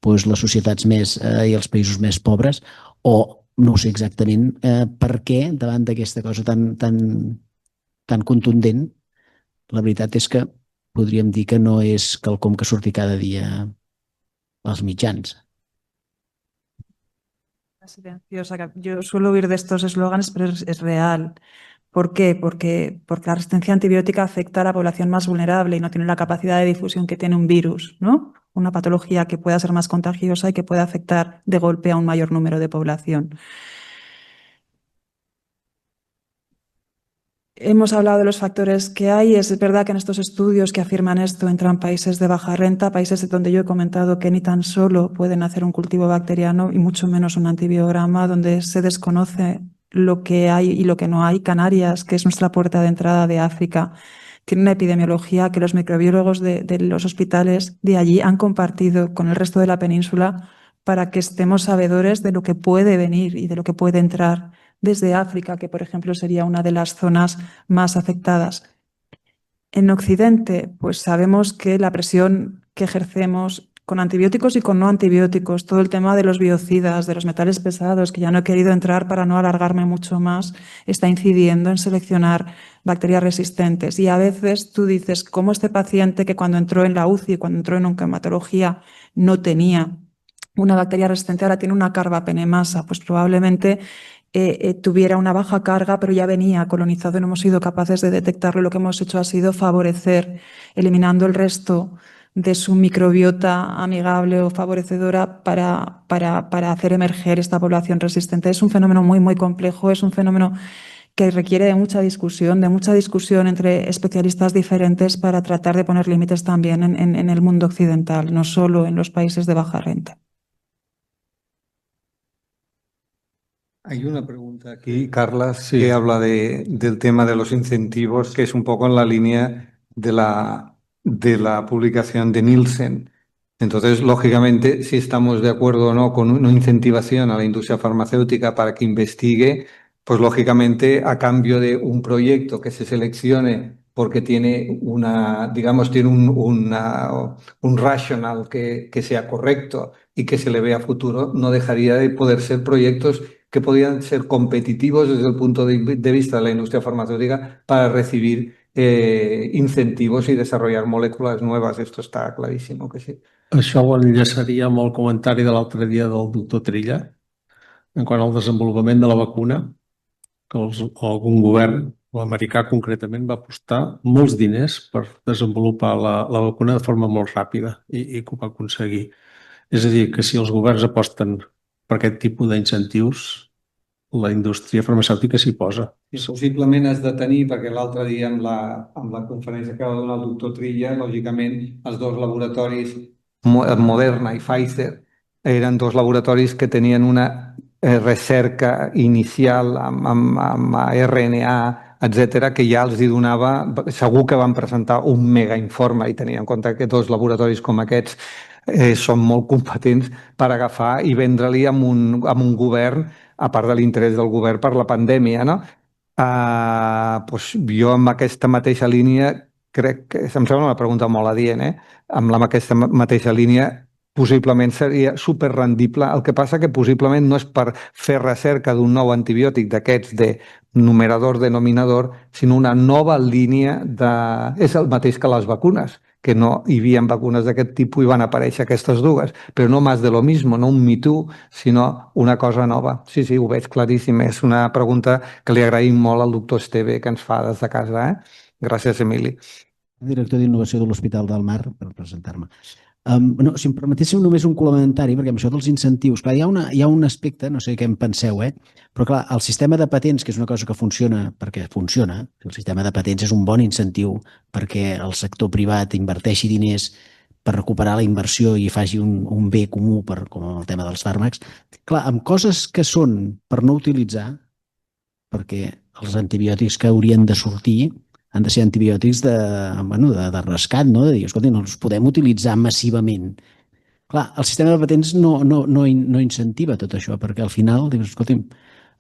les societats més i els països més pobres, o no sé exactament per què, davant d'aquesta cosa tan contundent, la veritat és que podríem dir que no és quelcom que surti cada dia als mitjans. Silenciosa. Yo suelo oír de estos eslóganes, pero es real. ¿Por qué? Porque la resistencia antibiótica afecta a la población más vulnerable y no tiene la capacidad de difusión que tiene un virus, ¿no? Una patología que pueda ser más contagiosa y que pueda afectar de golpe a un mayor número de población. Hemos hablado de los factores que hay. Es verdad que en estos estudios que afirman esto entran países de baja renta, países donde yo he comentado que ni tan solo pueden hacer un cultivo bacteriano y mucho menos un antibiograma, donde se desconoce lo que hay y lo que no hay. Canarias, que es nuestra puerta de entrada de África, tiene una epidemiología que los microbiólogos de los hospitales de allí han compartido con el resto de la península para que estemos sabedores de lo que puede venir y de lo que puede entrar desde África, que por ejemplo sería una de las zonas más afectadas. En Occidente, pues sabemos que la presión que ejercemos con antibióticos y con no antibióticos, todo el tema de los biocidas, de los metales pesados, que ya no he querido entrar para no alargarme mucho más, está incidiendo en seleccionar bacterias resistentes. Y a veces tú dices, ¿cómo este paciente que cuando entró en la UCI, cuando entró en oncohematología, no tenía una bacteria resistente, ahora tiene una carbapenemasa? Pues probablemente tuviera una baja carga, pero ya venía colonizado y no hemos sido capaces de detectarlo. Lo que hemos hecho ha sido favorecer, eliminando el resto de su microbiota amigable o favorecedora para hacer emerger esta población resistente. Es un fenómeno muy, muy complejo, es un fenómeno que requiere de mucha discusión entre especialistas diferentes para tratar de poner límites también en el mundo occidental, no solo en los países de baja renta. Hay una pregunta aquí, Carlas, que habla del tema de los incentivos, que es un poco en la línea de la publicación de Nielsen. Entonces, lógicamente, si estamos de acuerdo o no con una incentivación a la industria farmacéutica para que investigue, pues lógicamente a cambio de un proyecto que se seleccione porque tiene tiene un rational que sea correcto y que se le vea futuro, no dejaría de poder ser proyectos que podían ser competitivos desde el punto de vista de la industria farmacéutica para recibir incentivos y desarrollar moléculas nuevas. Esto está clarísimo que sí. Això ho enllaçaria amb el comentari de l'altre dia del doctor Trilla en quant al desenvolupament de la vacuna, que algun govern, l'americà concretament, va apostar molts diners per desenvolupar la vacuna de forma molt ràpida i que ho va aconseguir. És a dir, que si els governs aposten per aquest tipus d'incentius, la indústria farmacèutica s'hi posa. I possiblement has de tenir, perquè l'altre dia amb la conferència que va donar el doctor Trilla, lògicament, els dos laboratoris, Moderna i Pfizer, eren dos laboratoris que tenien una recerca inicial amb RNA, etcètera, que ja els hi donava, segur que van presentar un mega informe i tenir en compte que dos laboratoris com aquests són molt competents per agafar i vendre-li amb un govern, a part de l'interès del govern per la pandèmia, no? Doncs jo amb aquesta mateixa línia crec que, em sembla una pregunta molt adient, amb aquesta mateixa línia possiblement seria superrendible. El que passa que possiblement no és per fer recerca d'un nou antibiòtic d'aquests de numerador-denominador, sinó una nova línia de... És el mateix que les vacunes, que no hi havia vacunes d'aquest tipus i van aparèixer aquestes dues, però no més de lo mismo, no un Me Too, sinó una cosa nova. Sí, ho veig claríssim. És una pregunta que li agraïm molt al doctor Esteve que ens fa des de casa. Gràcies, Emili. Director d'Innovació de l'Hospital del Mar, per presentar-me. No, si em permetéssiu només un comentari, perquè amb això dels incentius, clar, hi ha un aspecte, no sé què en penseu, però clar, el sistema de patents, que és una cosa que funciona perquè funciona, el sistema de patents és un bon incentiu perquè el sector privat inverteixi diners per recuperar la inversió i faci un bé comú, com el tema dels fàrmacs. Clar, amb coses que són per no utilitzar, perquè els antibiòtics que haurien de sortir han de ser antibiòtics de rescat, no? De dir, escolta, no els podem utilitzar massivament. Clar, el sistema de patents no incentiva tot això, perquè al final, dius, escolta,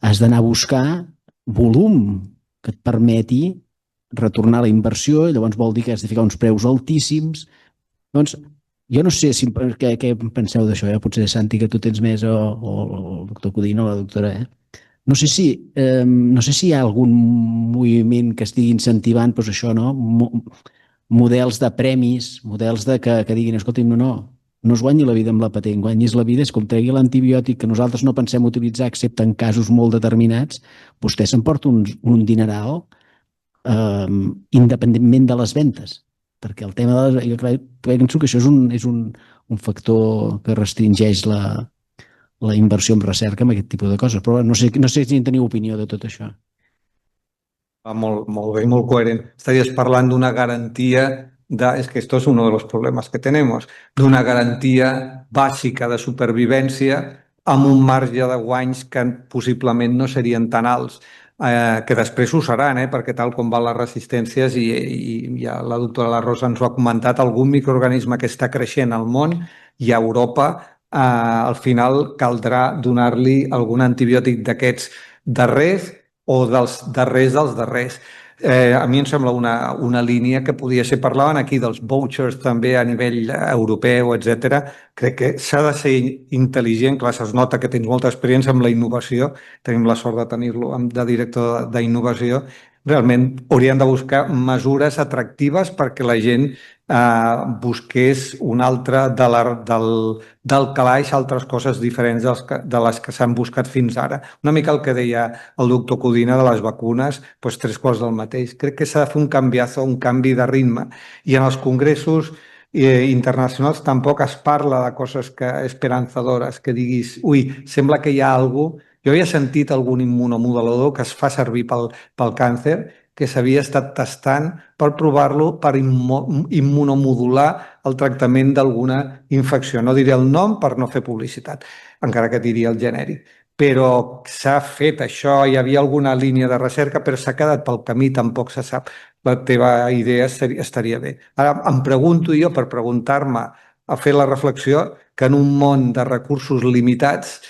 has d'anar a buscar volum que et permeti retornar la inversió, i llavors vol dir que has de ficar uns preus altíssims. Doncs jo no sé què penseu d'això, potser, Santi, que tu tens més, o el doctor Codina o la doctora, No sé si hi ha algun moviment que estigui incentivant això, no? Models de premis, models que diguin, escolti'm, no es guanyi la vida amb la patent, guanyis la vida és com tregui l'antibiòtic que nosaltres no pensem utilitzar excepte en casos molt determinats, vostè s'emporta un dineral independentment de les ventes, perquè el tema de jo penso que això és un factor que restringeix la inversió en recerca amb aquest tipus de coses, però no sé si en teniu opinió de tot això. Molt bé, molt coherent. Estarías parlant d'una garantia es que esto es uno de los problemas que tenemos, d'una garantia bàsica de supervivència amb un marge de guanys que possiblement no serien tan alts, que després ho seran, perquè tal com van les resistències, i ja la doctora La Rosa ens ho ha comentat, algun microorganisme que està creixent al món i a Europa, al final caldrà donar-li algun antibiòtic d'aquests darrers o dels darrers dels darrers. A mi em sembla una línia que podia ser, parlaven aquí dels vouchers també a nivell europeu, etc. Crec que s'ha de ser intel·ligent, clar, es nota que tens molta experiència amb la innovació, tenim la sort de tenir-lo de director d'innovació, realment haurien de buscar mesures atractives perquè la gent busqués un altre del calaix, altres coses diferents de les que s'han buscat fins ara. Una mica el que deia el doctor Codina de les vacunes, doncs 3/4 del mateix. Crec que s'ha de fer un canviazo, un canvi de ritme. I en els congressos internacionals tampoc es parla de coses esperançadores, que diguis, ui, sembla que hi ha alguna cosa. Jo havia sentit algun immunomodulador que es fa servir pel càncer, que s'havia estat tastant per provar-lo per immunomodular el tractament d'alguna infecció. No diré el nom per no fer publicitat, encara que diria el genèric. Però s'ha fet això, hi havia alguna línia de recerca, però s'ha quedat pel camí, tampoc se sap. La teva idea estaria bé. Ara em pregunto jo, per preguntar-me, a fer la reflexió, que en un món de recursos limitats,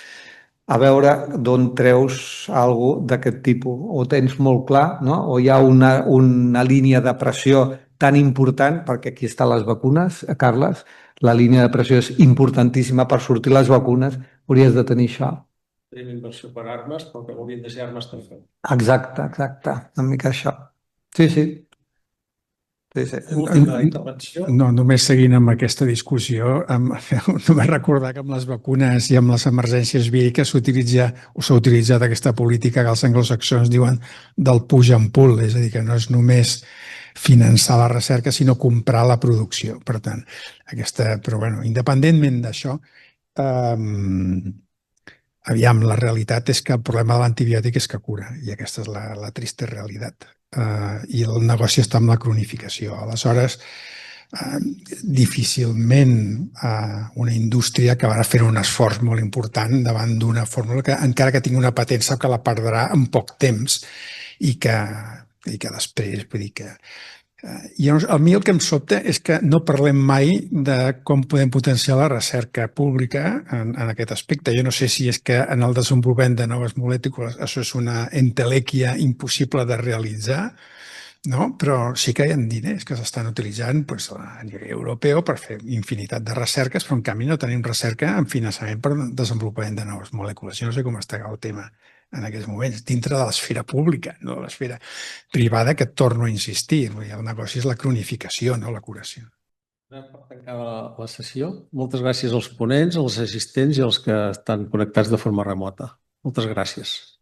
a veure d'on treus alguna cosa d'aquest tipus. O tens molt clar, no? O hi ha una línia de pressió tan important, perquè aquí estan les vacunes, Carles, la línia de pressió és importantíssima per sortir les vacunes, hauries de tenir això. Tenim inversió per armes, però que haurien de ser armes també. Exacte, una mica això. Sí. Última intervenció. No, només seguint amb aquesta discussió, només recordar que amb les vacunes i amb les emergències víriques s'ha utilitzat aquesta política que els anglosaxons diuen del push and pull, és a dir, que no és només finançar la recerca, sinó comprar la producció. Per tant, però bueno, independentment d'això, aviam, la realitat és que el problema de l'antibiòtic és que cura, i aquesta és la trista realitat. I el negoci està amb la cronificació. Aleshores, difícilment una indústria acabarà fent un esforç molt important davant d'una fórmula que, encara que tingui una patent, sap que la perdrà en poc temps i que després, vull dir que... A mi el que em sobta és que no parlem mai de com podem potenciar la recerca pública en aquest aspecte. Jo no sé si és que en el desenvolupament de noves molècules això és una entelèquia impossible de realitzar, no? Però sí que hi ha diners que s'estan utilitzant a nivell europeu per fer infinitat de recerques, però en canvi no tenim recerca en finançament per desenvolupament de noves molècules. Jo no sé com està el tema en aquests moments, dintre de l'esfera pública, no de l'esfera privada, que torno a insistir. El negoci és la cronificació, no la curació. Per tancar la sessió, moltes gràcies als ponents, als assistents i als que estan connectats de forma remota. Moltes gràcies.